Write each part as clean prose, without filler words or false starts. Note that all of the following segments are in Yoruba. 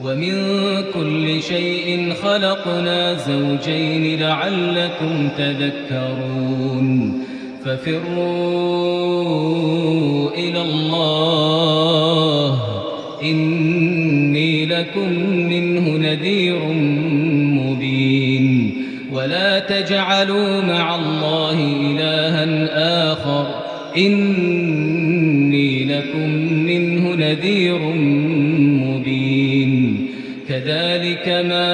ومن كل شيء خلقنا زوجين لعلكم تذكرون ففروا إلى الله إني لكم منه نذير مبين ولا تجعلوا مع الله إلها آخر إني لكم منه نذير مبين كذلك ما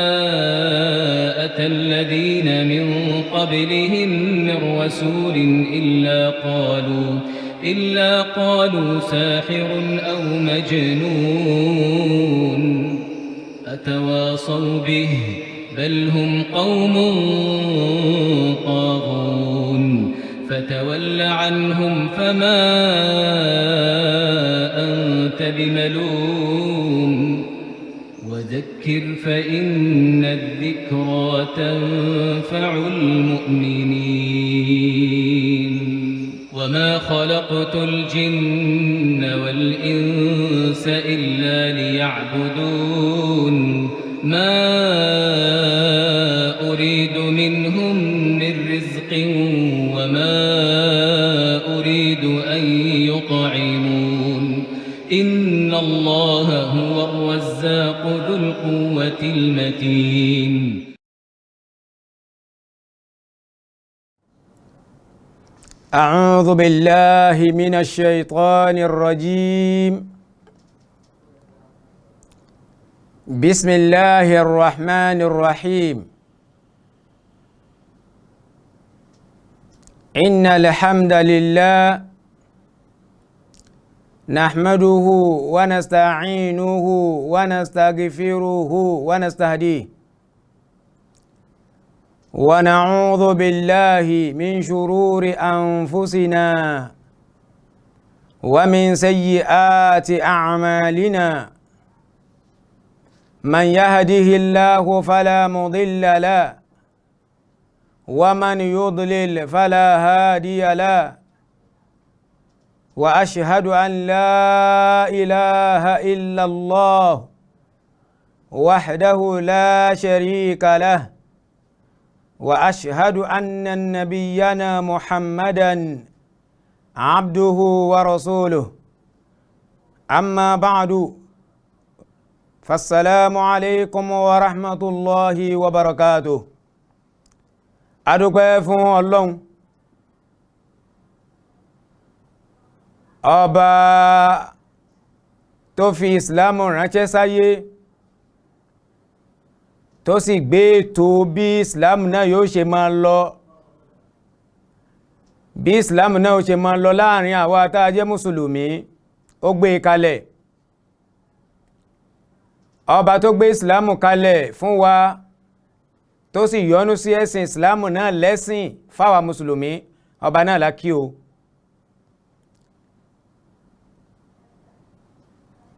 أتى الذين من قبلهم من رسول إلا قالوا ساحر أو مجنون أتواصوا به بل هم قوم طاغون فتول عنهم فما أنت بملوم وذكر فإن الذكرى تنفع المؤمنين وما خلقت الجن والإنس إلا ليعبدون ما أريد منهم من رزق وما أريد أن يطعمون إن الله هو الرزاق ذو القوة المتين أعوذ بالله من الشيطان الرجيم بسم الله الرحمن الرحيم إن الحمد لله نحمده ونستعينه ونستغفره ونستهديه ونعوذ بالله من شرور أنفسنا ومن سيئات أعمالنا من يهده الله فلا مضل له ومن يضلل فلا هادي له وأشهد أن لا إله إلا الله وحده لا شريك له وأشهد أن نبينا محمدًا عبده ورسوله أما بعد فالسلام عليكم ورحمة الله وبركاته adúpẹ́ fún Ọlọ́run ọba tó fi ìsìlámù ránṣẹ́ sáyé tó sì gbé ètò bí ìsìlámù náà yóò ṣe máa lọ bí ìsìlámù náà yóò ṣe máa lọ láàrin àwa tá a jẹ́ mùsùlùmí ó gbé kalẹ̀ ọba tó gbé ìsìlámù kalẹ̀ fún wa tó sì yọ́nú sí ẹ̀sìn ìsìlámù náà lẹ́sìn fáwa mùsùlùmí ọba náà lákí o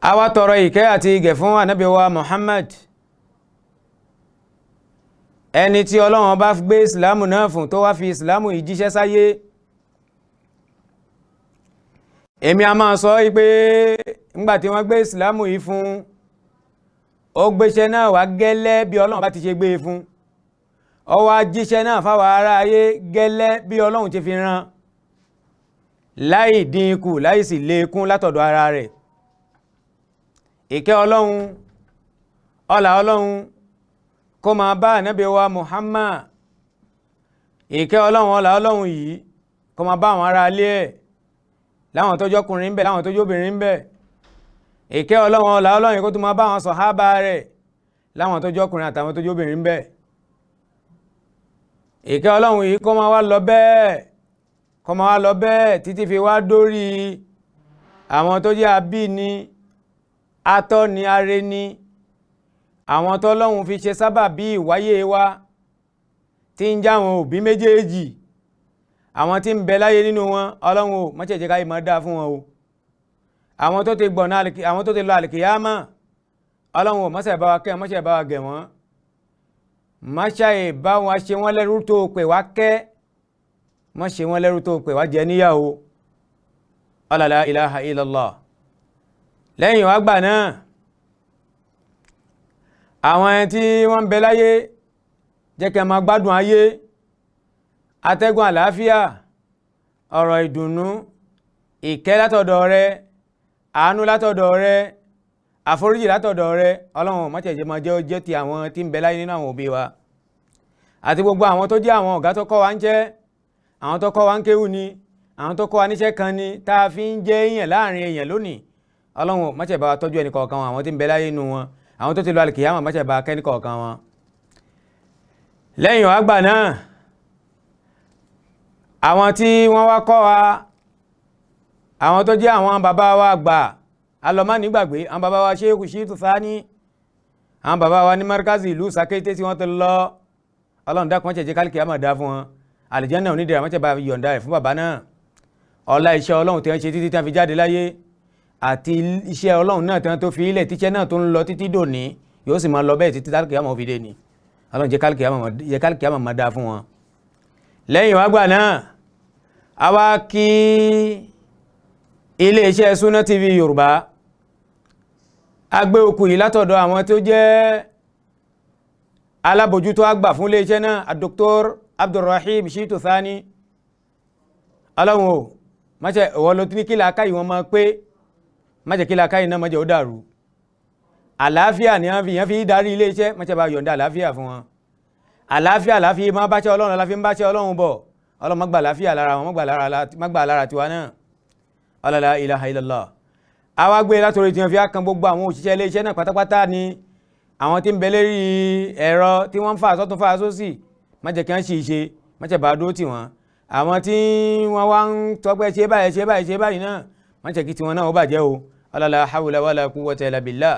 a wá tọrọ ìkẹ́ àti ìgẹ̀ fún ànábì wa Muhammad ẹni tí Ọlọ́run bá gbé ìsìlámù náà fún tó wá fi ìsìlámù yìí jíṣẹ́ sáyé èmi a máa sọ pé ńgbàtí wọ́n gbé ìsìlámù yìí fún ó gbéṣẹ́ náà wá gẹ́lẹ́ bí Ọlọ́run bá ti ṣe gbé fún ó wá jíṣẹ́ náà fáwọn ará ayé gẹ́lẹ́ bí Ọlọ́run ti fi rán láì dínkù láì sì lékún látọ̀dọ̀ ara rẹ̀ ìkẹ́ Ọlọ́run ọlá Ọlọ́run kó máa bá ànábì wa Muhammad ìkẹ́ Ọlọ́run ọlá Ọlọ́run yìí kó máa bá àwọn ará ilé ẹ̀ láwọn tó jọkùnrin ń bẹ láwọn tó jóbìnrin ń bẹ ìkẹ́ Ọlọ́run ọlá Ọlọ́run kó tó máa bá àwọn sàhábà rẹ̀ láwọn tó jọkùnrin àtàwọn tó jóbìnrin ń bẹ ìkẹ́ Ọlọ́run yìí kó máa wá lọ bẹ́ẹ̀ títí fi wá dórí àwọn tó jẹ́ abíni atọ́ni arẹni àwọn tọ́lọ́run fi ṣe sábàbí ìwáyé wa tí ń jáwọn òbí méjèèjì àwọn tí ń bẹ láyé nínú wọn Ọlọ́run ò má ṣe jẹ́ ká ìmọ̀ dá fún wọn o àwọn tó ti gbọ̀nà àwọn tó ti lọ àlìkìyámà Ọlọ́run ò má ṣe bá wa kẹ́ má ṣe bá wa gẹ̀ wọ́n má ṣe bá wọn ṣe wọ́n lẹ́rú tó pè wá kẹ́ má ṣe wọ́n lẹ́rú tó pè wá jẹ níyàwó la ilaha illallah lẹ́yìn wá gbà náà àwọn ẹni tí wọ́n ń bẹ láyé jẹ́ kí ẹ máa gbádùn ayé, atẹ́gùn àlàáfíà, ọ̀rọ̀ ìdùnnú, ìkẹ́ látọ̀dọ̀ rẹ, àánú látọ̀dọ̀ rẹ, àforíjì látọ̀dọ̀ rẹ. Ọlọ́run má jẹ́ máa jẹ́ ti àwọn tí ń bẹ láyé nínú àwọn òbí wa àti gbogbo àwọn tó jẹ́ àwọn ọ̀gá tó kọ́ wa ń jẹ́, àwọn tó kọ́ wa ń kéwú ni, àwọn tó kọ́ wa níṣẹ́ kan ni tá a fi ń jẹ́ èèyàn láàrin èèyàn lónìí. Ọlọ́run má jẹ́ bá wa tọ́jú ẹnì kọ̀ọ̀kan wọn, àwọn tí ń bẹ láyé nínú wọn, àwọn tó ti lọ àlìkìyámà má jẹ́ bá kẹ́ni kọ̀ọ̀kan wọn. Lẹ́yìn àgbà náà, àwọn tí wọ́n wá kọ́ wa, àwọn tó jẹ́ àwọn bàbá wa àgbà alọ́mọ́ nígbàgbé, àwọn bàbá wa Sheikh Shitu Thani, àwọn bàbá wa ní Markazi ìlú Sakété tí wọ́n ti lọ. Ọlọ́run dákun má jẹ́ kálíkìyámà dá fún wọn, àlìjánnà onídẹ̀ra má jẹ́ bá yọ̀ǹda rẹ̀ fún bàbá náà. Ọlá iṣẹ́ Ọlọ́run tí wọ́n ṣe títí tí wọ́n fi jáde láyé àti iṣẹ́ Ọlọ́run náà tí wọ́n tó fi ilẹ̀ tíṣẹ́ náà tó ń lọ títí dòní yóò sì máa lọ bẹ́ẹ̀ títí kálíkìyámà ó fi dé ni. Ọlọ́run jẹ́ kálíkìyámà má dá fún wọn. Lẹ́yìn wá gbà náà, a wá kí iléeṣẹ́ Sunna TV Yorùbá, a gbé okùn yìí látọ̀dọ̀ àwọn tó jẹ́ alábòjútó àgbà fún iléeṣẹ́ náà, Dr. Abdulrahim Shitu Thani. Ọlọ́run o má jẹ́ ìwọ ló ní kí làákàyè wọn máa pé, má jẹ́ kí làákàyè náà má jẹ́ ó dàrú. Àlàáfíà ni wọ́n fi darí iléeṣẹ́, má jẹ́ bá yọ̀ǹda àlàáfíà fún wọn. Àlàáfíà láfi máa bá ṣe Ọlọ́run, láfi ń bá ṣe Ọlọ́run bọ̀. Ọlọ́run má gbà àlàáfíà lára wọn, má gbà lára tiwa náà. La ilaha illallah. A wá gbé látòrí tí wọ́n fi kan gbogbo àwọn òṣìṣẹ́ iléeṣẹ́ náà pátápátá ni àwọn tí ń bẹ lérí ẹ̀rọ tí wọ́n ń fà sọ́tún fà sósì, má jẹ́ kí wọ́n ṣì ṣe, má jẹ́ bá dúró tì wọ́n. Àwọn tí wọ́n wá ń tọ́pẹ́ ṣe báyìí náà, má jẹ́ kí tiwọn náà ó bàjẹ́ o. La hawla wala quwwata illa billah.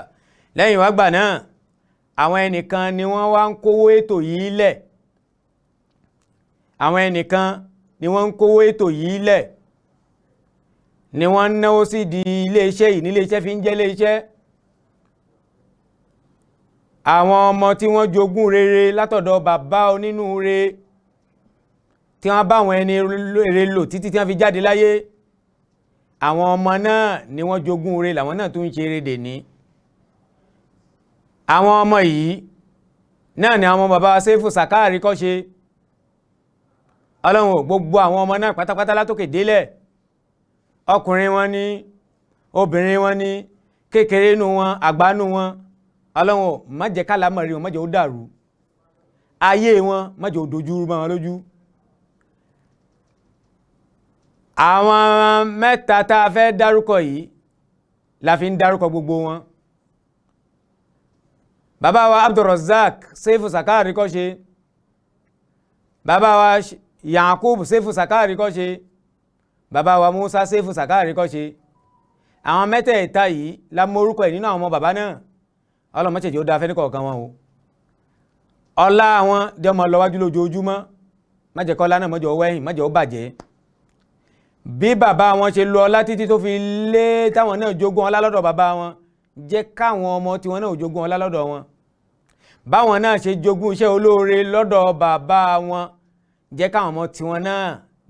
Lẹ́yìn wá gbà náà, àwọn ẹnìkan ni wọ́n wá ń kówó ètò yìí lẹ̀. Àwọn ẹnìkan ni wọ́n ń kówó ètò yìí lẹ̀, ni wọ́n ń náwó sí di iléeṣẹ́ yìí, ní iléeṣẹ́ fi ń jẹ́ iléeṣẹ́. Àwọn ọmọ tí wọ́n jogún rere látọ̀dọ̀ bàbá onínúure, tí wọ́n bá àwọn ẹni rere lò títí tí wọ́n fi jáde láyé, àwọn ọmọ náà ni wọ́n jogún rere, làwọn náà tún ń ṣe rere dèní. Àwọn ọmọ yìí náà ni àwọn bàbá Seifu Sakari kọ́ ṣe. Ọlọ́run gbogbo àwọn ọmọ náà pátápátá látòkè délẹ̀, ọkùnrin wọn ni, obìnrin wọn ni, kékeré nù wọn, àgbà nù wọn. Ọlọ́run má jẹ́ kálámọ̀rí wọn, má jẹ́ ó dàrú. Ayé wọn má jẹ́ ó dojúrú mọ́ wọn lójú. Àwọn mẹ́ta tá a fẹ́ dárúkọ yìí la fi ń dárúkọ gbogbo wọn. Bàbá wa Abdulrazak Seifu Sakari kọ́ ṣe, bàbá wa Yakub Seifu Sakari kọ́ ṣe, bàbá wa Musa Seifu Sakari kọ́ ṣe. Àwọn mẹ́tẹ̀ẹ̀ta yìí la mọ orúkọ ẹ̀ nínú àwọn ọmọ bàbá náà. Ọlọ́run má jẹ́ ó dá fẹ́ ní kọ̀ọ̀kan wọn o. Ọlá wọn jẹ́ ọmọ lọ́wájú lójoojúmọ́, má jẹ́ kọ́lá náà má jẹ́ ó wẹ̀yìn, má jẹ́ ó bàjẹ́. Bí bàbá wọn ṣe lo ọlá títí tó fi lé táwọn náà jogún ọlá lọ́dọ̀ bàbá wọn, jẹ́ káwọn ọmọ tiwọn náà jogún ọlá lọ́dọ̀ wọn. Báwọn náà ṣe jogún iṣẹ́ olóore lọ́dọ̀ bàbá wọn, jẹ́ káwọn ọmọ tiwọn náà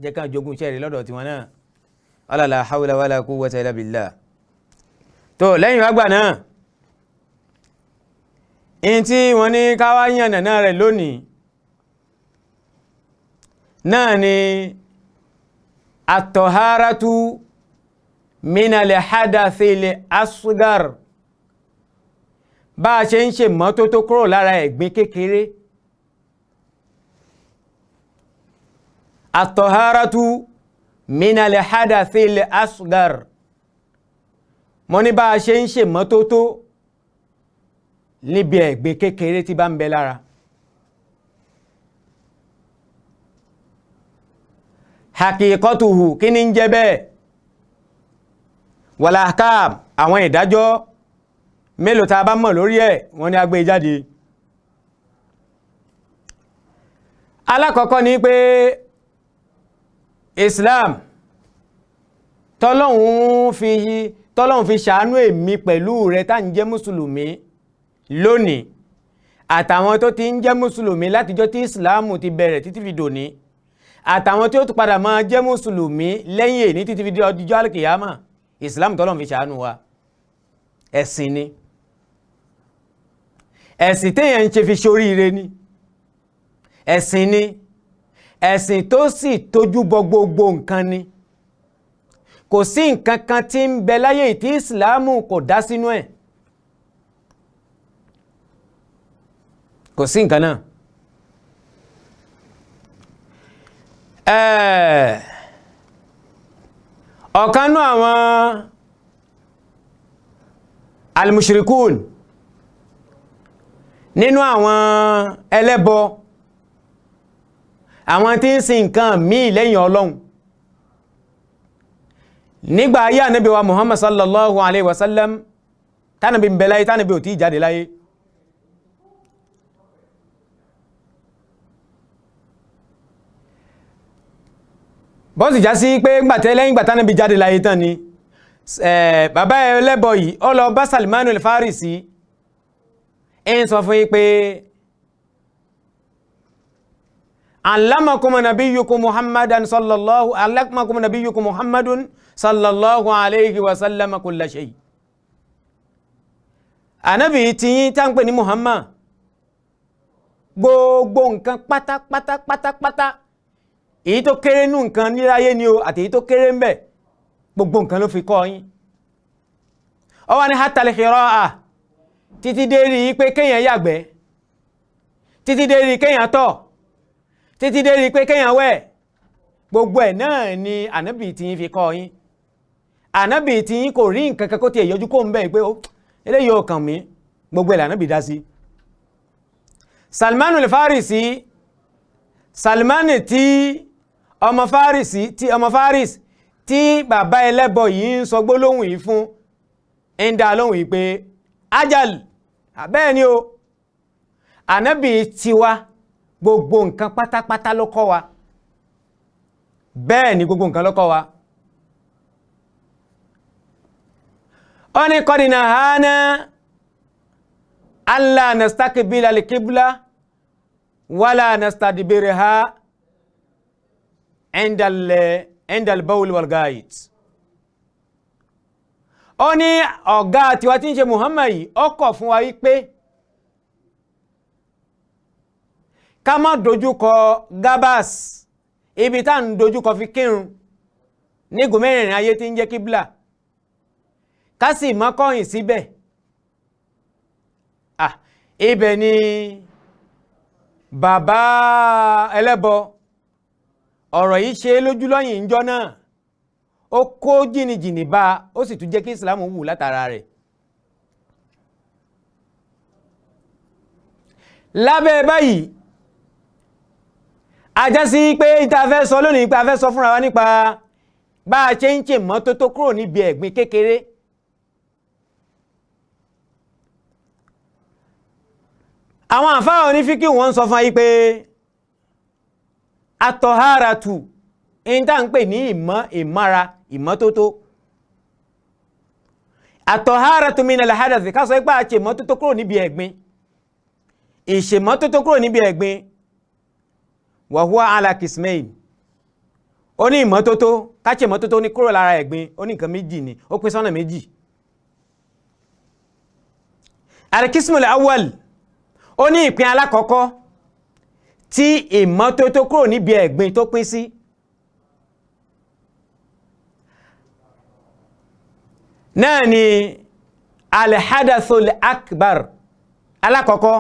jẹ́ káwọn jogún iṣẹ́ rẹ̀ lọ́dọ̀ tiwọn náà. La hawla wala quwwata illa billah. Tó lẹ́yìn wá gbà náà, in tí wọ́n ní káwá yànnà náà rẹ̀ lónìí náà ni at-taharatu minal hadathil asghar. Bá a ṣe ń ṣe mọ́tótó kúrò lára ẹ̀gbin kékeré. At-taharatu minal hadathil asghar. Mo ní bá a ṣe ń ṣe mọ́tótó níbi ẹ̀gbin kékeré tí bá ń bẹ lára. Haqiqatuhu, kí ni ń jẹ́ bẹ́ẹ̀? Wal ahkam, àwọn ìdájọ́ mélòó tá a bá mọ̀ lórí ẹ̀, wọ́n ní a gbé jáde. Alákọ̀ọ́kọ́ ni pé Islam tọ́lọ́hun fi ṣàánú èmi pẹ̀lú rẹ̀ tá ń jẹ́ mùsùlùmí lónìí, àtàwọn tó ti ń jẹ́ mùsùlùmí látijọ́ tí Islam ti bẹ̀rẹ̀ títí fi dòní, àtàwọn tí ó tún padà máa jẹ́ mùsùlùmí lẹ́yìn èní títí fi di ọjọ́ alkiyama. Islam tọ́lọ́hun fi ṣàánú wa, ẹ̀sìn ni. ẹ̀sìn téèyàn ń ṣe fi ṣoríire ni ẹ̀sìn ni ẹ̀sìn tó sì tójú bọ gbogbo nǹkan ni kò sí nǹkan kan tí ń bẹ láyé tí ìsìláàmù kò dá sínú ẹ̀ kò sí nǹkan náà ọ̀kan nú àwọn al-mushrikun nínú àwọn ẹlẹ́bọ àwọn tí ń sin nǹkan míì lẹ́yìn Ọlọ́run nígbà ayé Ànábì wa Muhammad sallallahu alaihi wasallam tánàbí ń bẹ láyé tánàbí ò tí jáde láyé bọ́sì já sí pé lẹ́yìn gbà tánàbí jáde láyé tán ni bàbá ẹlẹ́bọ yìí ó lọ bá Salmanu al-Farisi ń sọ fún yí pé allamakum nabiyyukum Muhammadun sallallahu alaihi wasallam kulla shay Ànábì tí yín tá ń pè ní Muhammad gbogbo nǹkan pátápátá èyí tó kéré nú nǹkan níláyé ni o àti èyí tó kéré ń bẹ gbogbo nǹkan ló fi kọ́ yín ó wá ní hatta al-khira'a títí dé rí pé kéèyàn yàgbẹ́ títí dé rí kéèyàn tọ̀ títí dé rí pé kéèyàn wẹ̀ gbogbo ẹ̀ náà ni Ànábì tí yín fi kọ́ yín Ànábì tí yín kò rí nǹkan kan kó tiẹ̀ yọjú kó ń bẹ̀ pé eléyìí ò kàn mí gbogbo ẹ̀ l'Ànábì dá sí Salmanu al-Farisi Salmani tí ọmọ Faris tí bàbá ẹlẹ́bọ yìí ń sọ gbólóhùn yìí fún ń dá lóhùn yìí pé ajal bẹ́ẹ̀ ni o Ànábì tiwa gbogbo nǹkan pátápátá ló kọ́ wa bẹ́ẹ̀ ni gbogbo nǹkan ló kọ́ wa ó ní kọ́dínà hánà alla nastakbila al-qibla wala nastadbirha inda al-bawl wal-ghaid ó ní ọ̀gá tiwa tí ń ṣe Muhammad yìí ó kọ̀ fún wa wípé ká má dojúkọ gabas ibi tá ń dojúkọ fi kírun ní gùnmẹ́rin ayé tí ń jẹ́ kíbla ká sì má kọ̀yìn síbẹ̀ ibẹ̀ ni bàbá ẹlẹ́bọ ọ̀rọ̀ yìí ṣe lójú lọ́yìn ìjọ náà ó kó jìnnìjìnnì bá ó sì tún jẹ́ kí Islam wù látara rẹ̀ lábẹ́ báyìí ajá sí pé ìta fẹ́ sọ lónìí pé a fẹ́ sọ fúnra wa nípa bá a ṣe ń ṣe mọ́tótó kúrò níbi ẹ̀gbin kékeré àwọn àfáà onífíkí wọ́n sọ fún ayé pé atọ̀háratu in tá ń pè ní ìmára ìmọ́tótó atọ̀háratu minal hadathi ká sọ ipá àṣẹ ìmọ́tótó kúrò níbi ẹ̀gbin ìṣèmọ́tótó kúrò níbi ẹ̀gbin wa huwa ala kismain ó ní ìmọ́tótó káṣẹ ìmọ́tótó ní kúrò lára ẹ̀gbin ó ní nǹkan méjì ni ó pín sọ́nà méjì al-kismul awwal ó ní ìpín alákọ̀ọ́kọ́ tí ìmọ́tótó kúrò níbi ẹ̀gbin tó pín sí náà ni al-hadathul akbar alákọ̀ọ́kọ́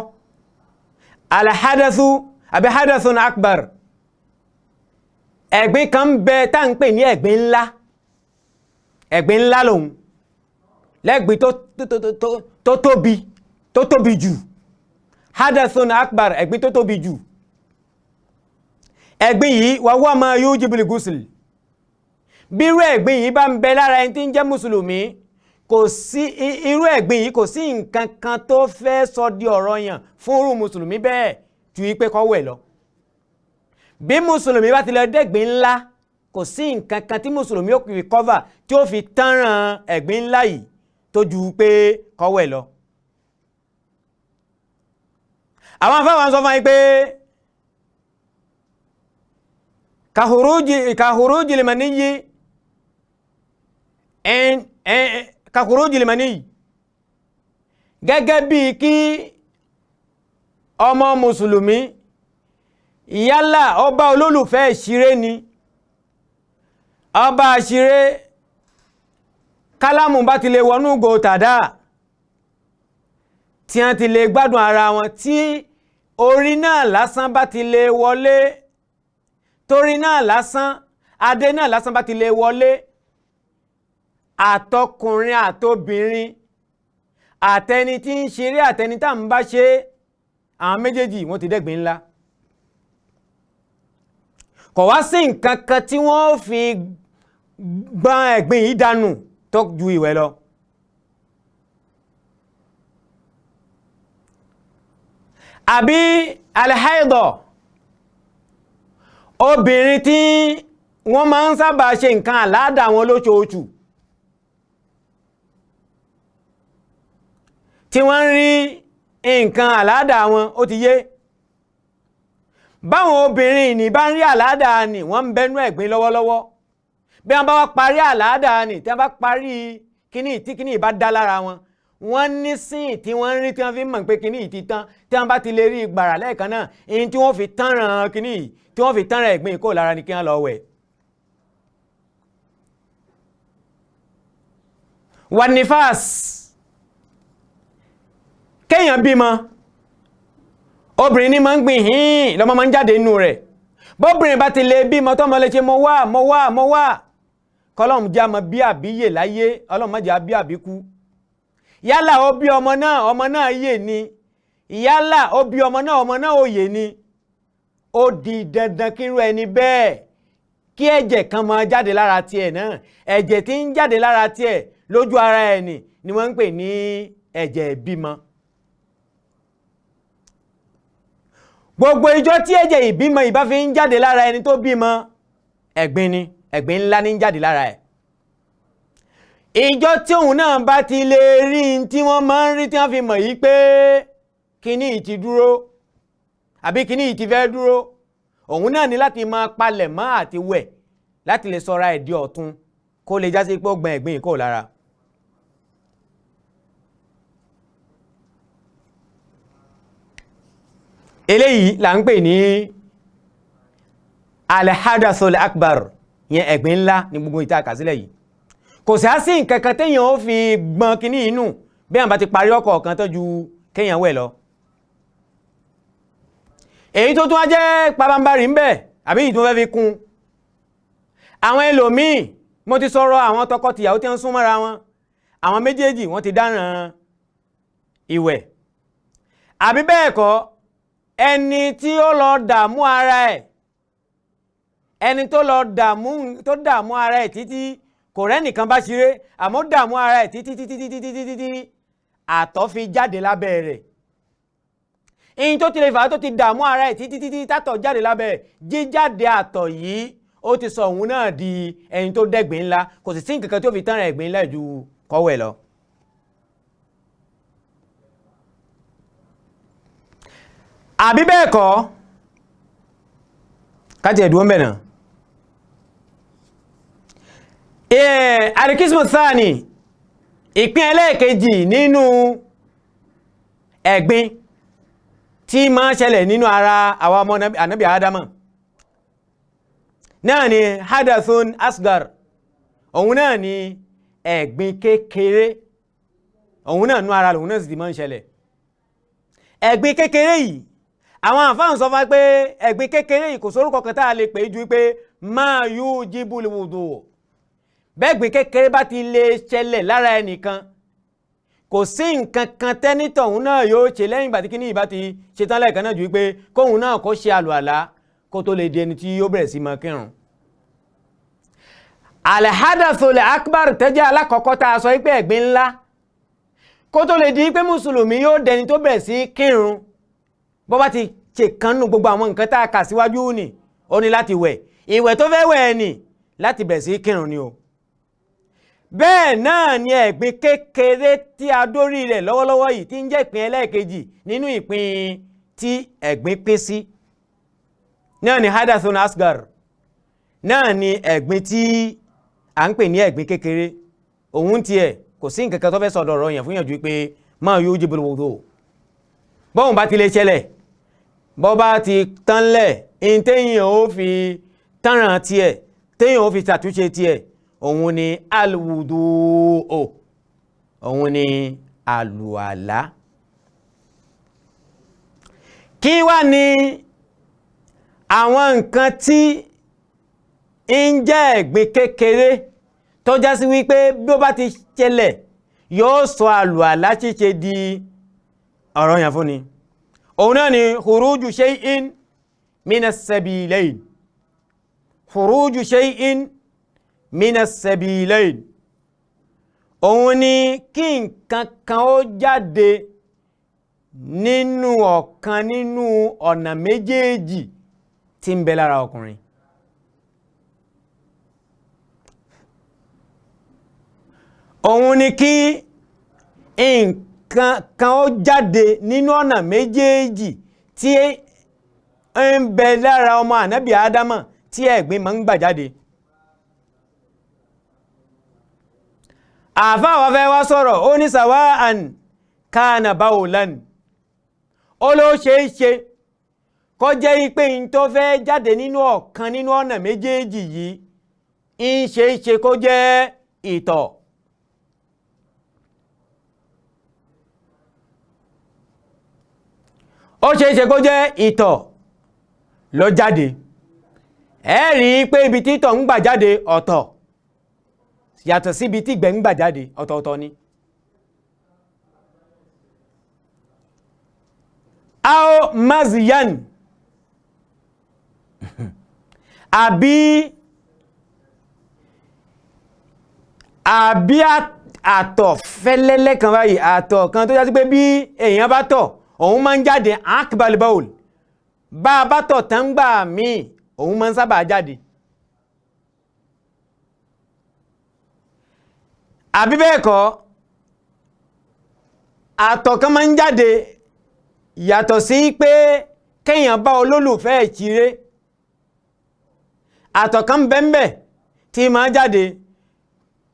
al-hadathu àbí hadathun akbar ẹ̀gbin kan bẹ tá ń pè ní ẹ̀gbin ńlá lòun lẹ́gbin tó tóbi jù hadathun akbar ẹ̀gbin tó tóbi jù ẹ̀gbin yìí wa huwa ma yujibul ghusl bírú ẹ̀gbin yìí bá ń bẹ lára ẹni tí ń jẹ́ mùsùlùmí kò sí irú ẹ̀gbin yìí kò sí nǹkan kan tó fẹ́ sọ di ọ̀ranyàn fún irú mùsùlùmí bẹ́ẹ̀ ju wípé kó wẹ̀ lọ bí mùsùlùmí bá ti lọ dẹ́gbin ńlá kò sí nǹkan kan tí mùsùlùmí ó fi cover tí ó fi tánràn ẹ̀gbin ńlá yìí tó ju pé kó wẹ̀ lọ àwọn afẹ́wọ̀n sọ fún yí pé kàhùrújì lèmàníyì gẹ́gẹ́ bí kí ọmọ mùsùlùmí yálà ọba olólùfẹ́ ìṣiré ni ọba àṣíré kálámù bá ti lè wọnú go tàdá tí wọ́n ti lè gbádùn ara wọn tí orí náà lásán bá ti lè wọlé torí náà lásán adé náà lásán bá ti lè wọlé àtọkùnrin àtobìnrin àtẹni tí ń ṣeré àtẹni tá ń bá ṣe àwọn méjèèjì wọ́n ti dẹ́gbìn ńlá kò wá sí nǹkan kan tí wọ́n fi gbọ́n ẹ̀gbìn yìí dànù tó ju ìwẹ̀ lọ àbí alhaidọ̀ obìnrin tí wọ́n máa ń sábà ṣe nǹkan àládà wọn lóṣooṣù tí wọ́n ń rí nǹkan àládà wọn ó ti yé báwọn obìnrin ní bá ń rí àládà ní wọ́n ń bẹnu ẹ̀gbin lọ́wọ́lọ́wọ́ bí wọ́n bá wá parí àládà ní tí wọ́n bá parí kíní tí kíní bá dá lára wọn wọ́n ní sín tí wọ́n ń rí tí wọ́n fi mọ̀ pé kíní ti tán tí wọ́n bá ti lè rí ìgbàrà lẹ́ẹ̀kan náà èyí tí wọ́n fi tánràn kíní tí wọ́n fi tánràn ẹ̀gbin kó lára ní kí wọ́n lọ wẹ̀. wanifas kéèyàn bímọ obìnrin ní máa ń gbìn hín lọ́mọ máa ń jáde inú rẹ̀ bóbìnrin bá ti lè bímọ tọ́mọ lè ṣe mọ́ wá kọ́lọ́mù jẹ́ àmọ́ bí àbíyè láyé ọlọ́mù má jẹ́ àbí àbíkú yálà ó bí ọmọ náà yè ni yálà ó bí ọmọ náà ó yè ni ó di dandan kírú ẹni bẹ́ẹ̀ kí ẹ̀jẹ̀ kan máa jáde lára tiẹ̀ náà ẹ̀jẹ̀ tí ń jáde lára tiẹ̀ lójú ara ẹni ni wọ́n ń pè ní ẹ̀jẹ̀ ìbímọ. gbogbo ìjọ́ tí ẹ̀jẹ̀ ìbímọ ìbá fi ń jáde lára ẹni tó bímọ ẹ̀gbin ni ẹ̀gbin ńlá ní jáde lára ẹ̀. ìjọ́ tí òun náà bá ti lè rí tí wọ́n máa ń rí tí wọ́n fi mọ̀ yí pé kíní yìí ti dúró àbí kíní yìí ti fẹ́ dúró òun náà ní láti máa palẹ̀ mọ́ àti wẹ̀ láti lè sọra ẹ̀ di ọ̀tun kó lè jásí pé ó gbọ̀n ẹ̀gbin kò lára. eléyìí là ń pè ní alhadathul akbar yẹn ẹ̀gbin ńlá ní gbogbo ìta àkàsílẹ̀ yìí kò sí á sí nǹkan kan téèyàn ó fi gbọ́n kíní inú bí àwọn bá ti parí ọkọ̀ kan tó ju kéèyàn wẹ̀ lọ. èyí tó tún wá jẹ́ pabambarì ń bẹ àbí ìtún fẹ́ fi kún àwọn ẹlòmíì mo ti sọ̀rọ̀ àwọn tọkọtìyàwó tí wọ́n sún mọ́ra wọn àwọn méjèèjì wọ́n ti dáràn ìwẹ̀ àbí bẹ́ẹ̀ kọ́ ẹni tí ó lọ dààmú ara ẹ̀ ẹni tó lọ dààmú ara ẹ̀ títí kò rẹ́nìkan bá ṣeré àmọ́ dààmú ara ẹ̀ títí àtọ̀ fi jáde lábẹ́ rẹ̀ èyí tó ti lè fà á tó ti dààmú ara ẹ̀ títí tátọ̀ jáde lábẹ́ rẹ̀ jíjáde àtọ̀ yìí ó ti sọ òun náà di ẹni tó dẹ́gbìn ńlá kò sì sí nǹkan kan tó fi tán ẹ̀gbìn ńlá ju kọ́wẹ̀ lọ. àbí bẹ́ẹ̀ kọ́ káti ẹ̀dùn ń bẹ̀ náà alikismu thani ìpín ẹlẹ́ẹ̀kejì nínú ẹ̀gbin tí máa ṣẹlẹ̀ nínú ara àwọn ọmọ ànábì Ádámà náà ni hadathun asgar òun náà ni ẹ̀gbin kékeré òun náà nú ara lòun náà sì ti máa ń ṣẹlẹ̀ ẹ̀gbin kékeré yìí àwọn àfáàn sọ fún pé ẹ̀gbin kékeré yìí kò sórúkọ kan tá a lè pè é ju pé máa yóò jíbú lùwùdù bẹ́ẹ̀gbin kékeré bá ti lè ṣẹlẹ̀ lára ẹnìkan kò sí nǹkan kan tẹ́nítọ̀ òun náà yóò ṣe lẹ́yìn ìgbà tí kíní ìbá ti ṣetán lẹ́ẹ̀kan náà ju pé kóhun náà kó ṣe àlùàlá kó tó lè di ẹni tí yóò bẹ̀rẹ̀ sí máa kírun. alhadathul akbar tẹ́jẹ́ alákọ̀ọ́kọ́ tá a sọ pé ẹ̀gbin ńlá kó tó lè di pé mùsùlùmí yóò dẹni tó bẹ̀rẹ̀ sí kírun bó bá ti ṣe kánú gbogbo àwọn nǹkan tá a kà síwájú ni ó ní láti wẹ̀ ìwẹ̀ tó fẹ́ wẹ̀ ni láti bẹ̀rẹ̀ sí kírun ni o. bẹ́ẹ̀ náà ni ẹ̀gbin kékeré tí a dórí rẹ̀ lọ́wọ́lọ́wọ́ yìí tí ń jẹ́ ìpín ẹlẹ́ẹ̀kejì nínú ìpín tí ẹ̀gbin pín sí náà ni hadathun asgar náà ni ẹ̀gbin tí à ń pè ní ẹ̀gbin kékeré òun tiẹ̀ kò sí nǹkan kan tó fẹ́ sọ̀dọ̀ ọ̀rọ̀ yẹn fún yànjú pé máa yóò jibul wudu bọ́n bá ti lè ṣẹlẹ̀ bọ́ bá ti tánlẹ̀ in téèyàn ó fi tánràn tiẹ̀ téèyàn ó fi ṣàtúnṣe tiẹ̀ òun ni alwudu òun ni àlùwàlá. Kí wá ni àwọn nǹkan tí ń jẹ́ ẹ̀gbin kékeré tó já sí wípé bí ó bá ti ṣẹlẹ̀ yóò sọ àlùwàlá ṣíṣe di ọ̀ranyàn fún ni? òun náà ni khuruju shay'in minas sabilayn, khuruju shay'in minas sabilayn, òun ni kí nǹkan kan ó jáde nínú ọ̀kan nínú ọ̀nà méjèèjì tí ń bẹ lára ọkùnrin. òun ni kí nǹkan kan ó jáde nínú ọ̀nà méjèèjì tí ń bẹ lára ọmọ ànábì ádámà tí ẹ̀gbin máa ń gbà jáde. àfáà wa fẹ́ wá sọ̀rọ̀ ó ní sawa'an kana bawlan, ó ló ṣeéṣe kó jẹ́ pé n tó fẹ́ jáde nínú ọ̀kan nínú ọ̀nà méjèèjì yìí ń ṣeéṣe kó jẹ́ ìtọ̀. ó ṣeéṣe kó jẹ́ ìtọ̀ ló jáde. ẹ rí i pé ibi tí ìtọ̀ ń gbà jáde ọ̀tọ̀ yàtọ̀ sí ibi tí ìgbẹ́ ń gbà jáde ọ̀tọ̀ọ̀tọ̀ ni. ao maziyan àbí àtọ̀ fẹ́lẹ́lẹ́ kan báyìí, àtọ̀ kan tó jásí pé bí èèyàn bá tọ̀ òun máa ń jáde akbal baul, bá a bá tọ̀ tán gbà míì òun máa ń sábà jáde. àbí bẹ́ẹ̀ kọ́ àtọ̀ kan máa ń jáde yàtọ̀ sí pé kéèyàn bá olólùfẹ́ ìkíré, àtọ̀ kan bẹ́ẹ̀ tí máa jáde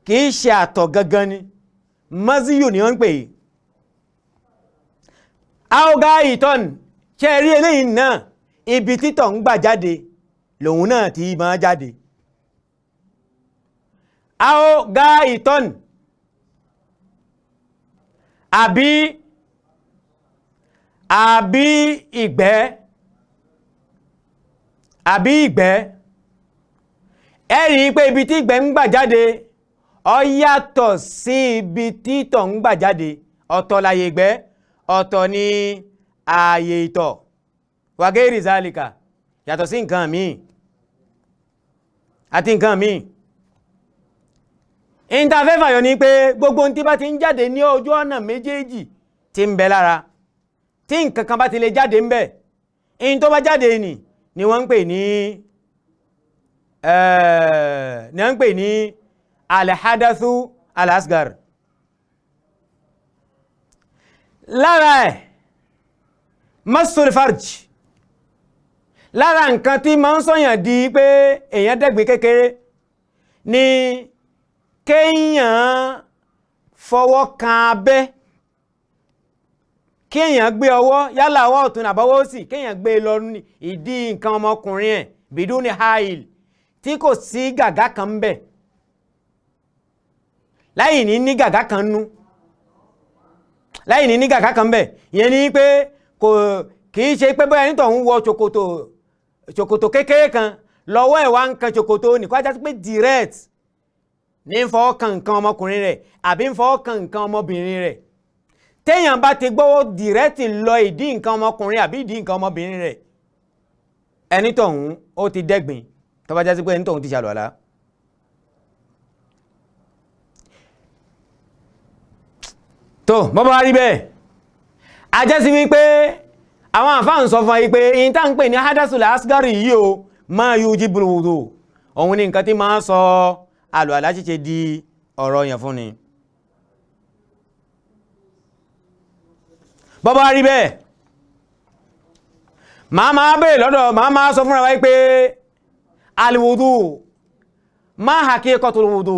kìí ṣe àtọ̀ gangan ni, maziyu ni wọ́n ń pè é. aoga ìtọ́n ṣe rí eléyìí náà ibi títọ̀ ń gbà jáde lòun náà tí máa jáde. aoga ìtọ́n àbí ìgbẹ́ ẹ rí i pé ibi tí ìgbẹ́ ń gbà jáde ó yàtọ̀ sí ibi tí ìtọ̀ ń gbà jáde. ọ̀tọ̀ láyè ìgbẹ́, ọ̀tọ̀ ní ààyè ìtọ̀, wàgẹ́rì zálìkà, yàtọ̀ sí nǹkan míì àti nǹkan míì. ìntàfẹ́fà yọ ní pé gbogbo tí bá ti ń jáde ní ojú ọ̀nà méjèèjì tí ń bẹ lára, tí nǹkan kan bá ti lè jáde ń bẹ, in tó bá jáde ni wọ́n ń pè ní alhadathu alasgar. lára ẹ̀ masul farj, lára nǹkan tí máa ń sọ̀yàn di pé èèyàn dẹ̀gbin kékeré ni kéèyàn fọwọ́ kan abẹ́, kéèyàn gbé ọwọ́ yálà ọwọ́ ọ̀tún àbọ̀wọ́ òsì kéèyàn gbé lọ ìdí nǹkan ọmọkùnrin ẹ̀ biduni hail, tí kò sí gàgá kan ń bẹ̀, láì ní gàgá kan nú, láì ní gàgá kan ń bẹ̀. ìyẹn ni pé kìí ṣe pé bóyá nítorí òun wọ ṣòkòtò kékeré kan lọ́wọ́ ẹ̀ wá ń kan ṣòkòtò nìkan, ajá sí pé direct ní ń fọwọ́ kan nǹkan ọmọkùnrin rẹ̀ àbí ń fọwọ́ kan nǹkan ọmọbìnrin rẹ̀. téèyàn bá ti gbọ́wọ́ dìrẹ́tì lọ ìdí nǹkan ọmọkùnrin àbí ìdí nǹkan ọmọbìnrin rẹ̀, ẹni tọ̀hún ó ti dẹ́gbin tó bá jásí pé ẹni tọ̀hún ti ṣàlùwàlá. tó bọ́bá wá rí bẹ́ẹ̀ a jásí wípé àwọn àfáà ń sọ fún yí pé in tá ń pè ní hadasul asgari yìí o máa yujibul wudu, òun ni nǹkan tí máa sọ àlùwàlá ṣíṣe di ọ̀ranyàn fún ni. bọ́bá rí bẹ́ẹ̀ máa bèèrè lọ́dọ̀ máa sọ fúnra wáyé pé alwudu ma haqiqatul wudu,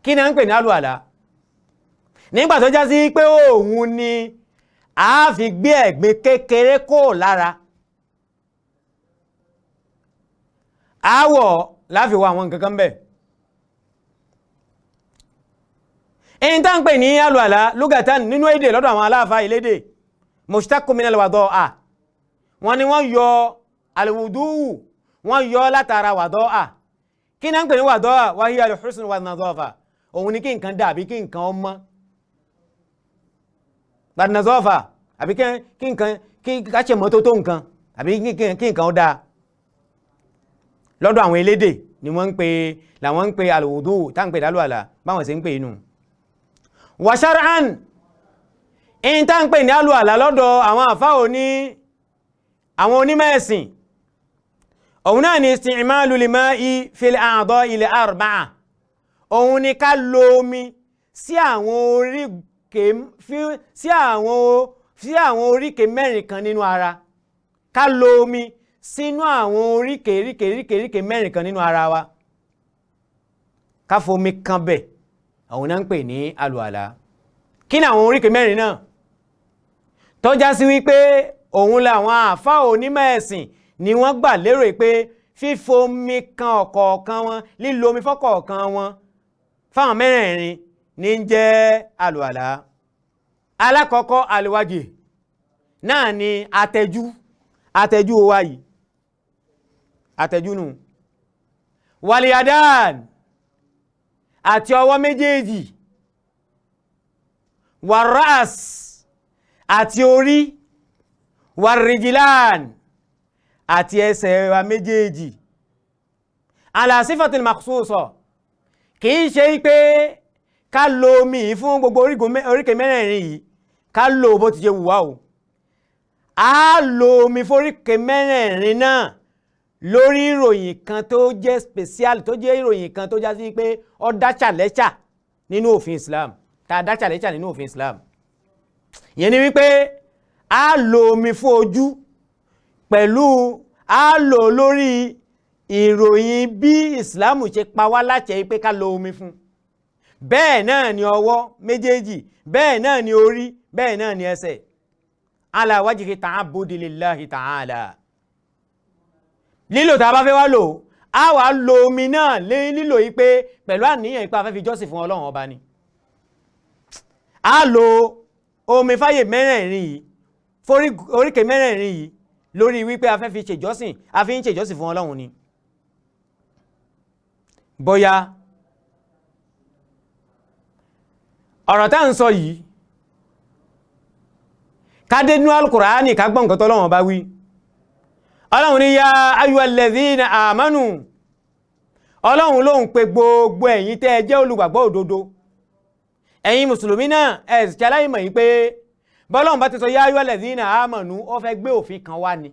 kí ni a ń pè ní àlùwàlá? nígbà tó já sí pé òun ni a fi gbé ẹ̀gbin kékeré kó lára àwọ̀ láfi wọ àwọn nǹkan kan bẹ̀. èyí tá ń pè ní àlùwàlá lugatan nínú èdè lọ́dọ̀ àwọn aláàfáà ìlédè mushtaqun min al-wada'a wọ́n ní wọ́n yọ al-wudu wọ́n yọ látara wada'a. kí náà ń pè ní wada'a wa hiya al-husn wa an-nadhafa òun ni kí nǹkan dà àbí kí nǹkan ọmọ an-nadhafa àbí kí nǹkan ká ṣe mọ́tótó nǹkan àbí kí nǹkan ó dáa. lọ́dọ̀ àwọn elédè ni wọ́n ń pè al-wudu tá ń pè dálùwàlá báwọn ṣe ń pè inú. wa shar'an in tá ń pè ní àlùwàlá lọ́dọ̀ àwọn àfáà àwọn onímọ̀ ẹ̀sìn òun náà ni isti'malu lima'i fil a'da'i al-arba'a òun ni ká lo omi sí àwọn oríkè mẹ́rin kan nínú ara ká lo omi sínú àwọn oríkè mẹ́rin kan nínú ara wa ká fomi kan bẹ̀ òun náà ń pè ní àlùwàlá. kí ni àwọn oríkè mẹ́rin náà tó já sí wípé òun làwọn àfáà onímọ̀ ẹ̀sìn ni wọ́n gbà lérò pé fífomi kan ọ̀kọ̀ọ̀kan wọn lílo omi fọ́kọ̀ọ̀kan wọn fáwọn mẹ́rẹ̀ẹ̀rin ní jẹ́ àlùwàlá. alákọ̀ọ́kọ́ àlùwàjì náà ni àtẹ̀jú wa yìí àtẹ̀jú nù wàlíyàdán àti ọwọ́ méjèèjì wàrás àti orí wàrìjìlán àti ẹsẹ̀ wa méjèèjì ala sifatil makhsusa kìí ṣe pé ká lo omi fún gbogbo oríkè mẹ́rẹ̀ẹ̀rin yìí ká lo bó ti ṣe wùwá o a lo omi fóríkè mẹ́rẹ̀ẹ̀rin náà lórí ìròyìn kan tó jẹ́ special tó jẹ́ ìròyìn kan tó já sí pé ó dáṣà lẹ́ṣà nínú òfin Islam tá dáṣà lẹ́ṣà nínú òfin Islam ìyẹn ni wípé a lo omi fún ojú pẹ̀lú a lò lórí ìròyìn bí Ìsìlámù ṣe pa wá láṣẹ pé ká lo omi fún. bẹ́ẹ̀ náà ni ọwọ́ méjèèjì bẹ́ẹ̀ náà ni orí bẹ́ẹ̀ náà ni ẹsẹ̀ ala wajhi ta'abbudi lillahi ta'ala. lílò tá a bá fẹ́ wá lò a wà lo omi náà lílò yìí pé pẹ̀lú àníyàn ipa fẹ́ fi jọ́sìn fún Ọlọ́run ọba ni. a lo omi fáyè mẹ́rẹ̀ẹ̀rin yìí oríkè mẹ́rẹ̀ẹ̀rin yìí lórí wípé a fẹ́ fi ṣèjọ́sìn a fi ń ṣèjọ́sìn fún Ọlọ́run ni. bóyá ọ̀rọ̀ tá ń sọ yìí ká dé nínú Al-Qur'ani ká gbọ́ nǹkan t'Ọlọ́run bá wí. Ọlọ́run ní ya ayyuhal ladhina amanu Ọlọ́run ló ń pe gbogbo ẹ̀yin tẹ́ ẹ jẹ́ olùgbàgbọ́ òdodo ẹ̀yin mùsùlùmí náà ẹ̀ sì ṣaláì mọ̀ yìí pé bọ́lọ́run bá ti sọ ya ayyuhal ladhina amanu ó fẹ́ gbé òfin kan wá ni.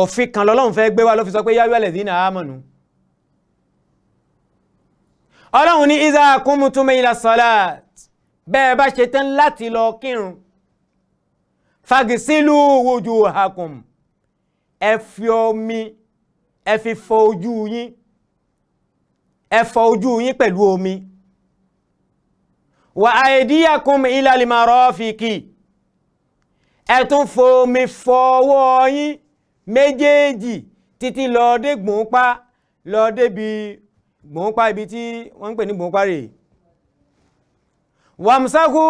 òfin kan lọ́lọ́run fẹ́ gbé wá ló fi sọ pé ya ayyuhal ladhina amanu. Ọlọ́run ní iza qumtum ila salat bẹ́ẹ̀ bá ṣe tán láti lọ kírun fagisilu wujuhakum ẹ fi omi ẹ fi fọ ojú yín ẹ fọ ojú yín pẹ̀lú omi wa aydiyakum ila al-marafiqi ẹ tún fọ omi fọ ọwọ́ yín méjèèjì títí lọ dé gbọ̀npá lọ débi gbọ̀npá ibi tí wọ́n ń pè ní gbọ̀npá rẹ̀ wamsahu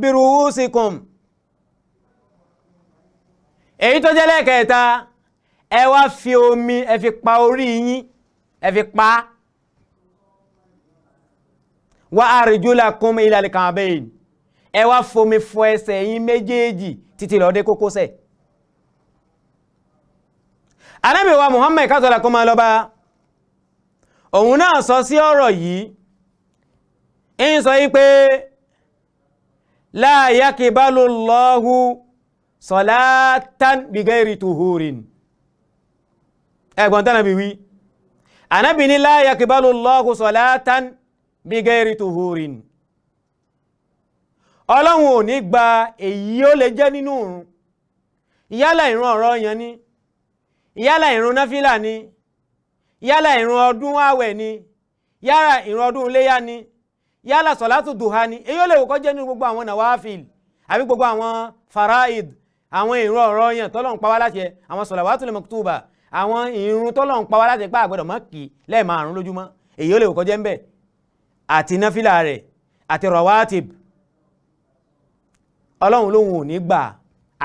bi ru'usikum èyí tó jẹ́ lẹ́ẹ̀kẹta ẹ wá fi omi ẹ fi pa orí yín ẹ fi pa wa arjulakum ila al-ka'bayn ẹ wá fomi fọ ẹsẹ̀ yín méjèèjì títí lọ dé kókósẹ̀. Ànábì wa Muhammad kátọ́lá kó máa lọ bá òun náà sọ sí ọ̀rọ̀ yìí ń sọ yí pé la yakibalu Allahu salatan bighairi tuhurin ẹgbọ́n tánà bí wí Ànábì ní la yakibalu Allahu salatan bighairi tuhurin Ọlọ́run ò ní gba èyí ó lè jẹ́ nínú ìrun yálà ìrun ọ̀ranyàn ni yálà ìrun náfílà ni yálà ìrun ọdún àwẹ̀ ni yálà ìrun ọdún iléyá ni yálà sọ̀látù dùhá ni èyí ó lè wò kó jẹ́ nínú gbogbo àwọn nàwáfìl àbí gbogbo àwọn faraid àwọn ìrun ọ̀ranyàn tọ́lọ́run pa wá láṣẹ àwọn salawatul maktuba àwọn ìrun tọ́lọ́run pa wá láṣẹ pé àgbẹ̀dọ̀ mọ́ kì í lẹ́ẹ̀márùn lójúmọ́ èyí ó lè wò kọjá ń bẹ̀ àti náfìlà rẹ̀ àti rawatib ọlọ́run lóhun ò ní gbà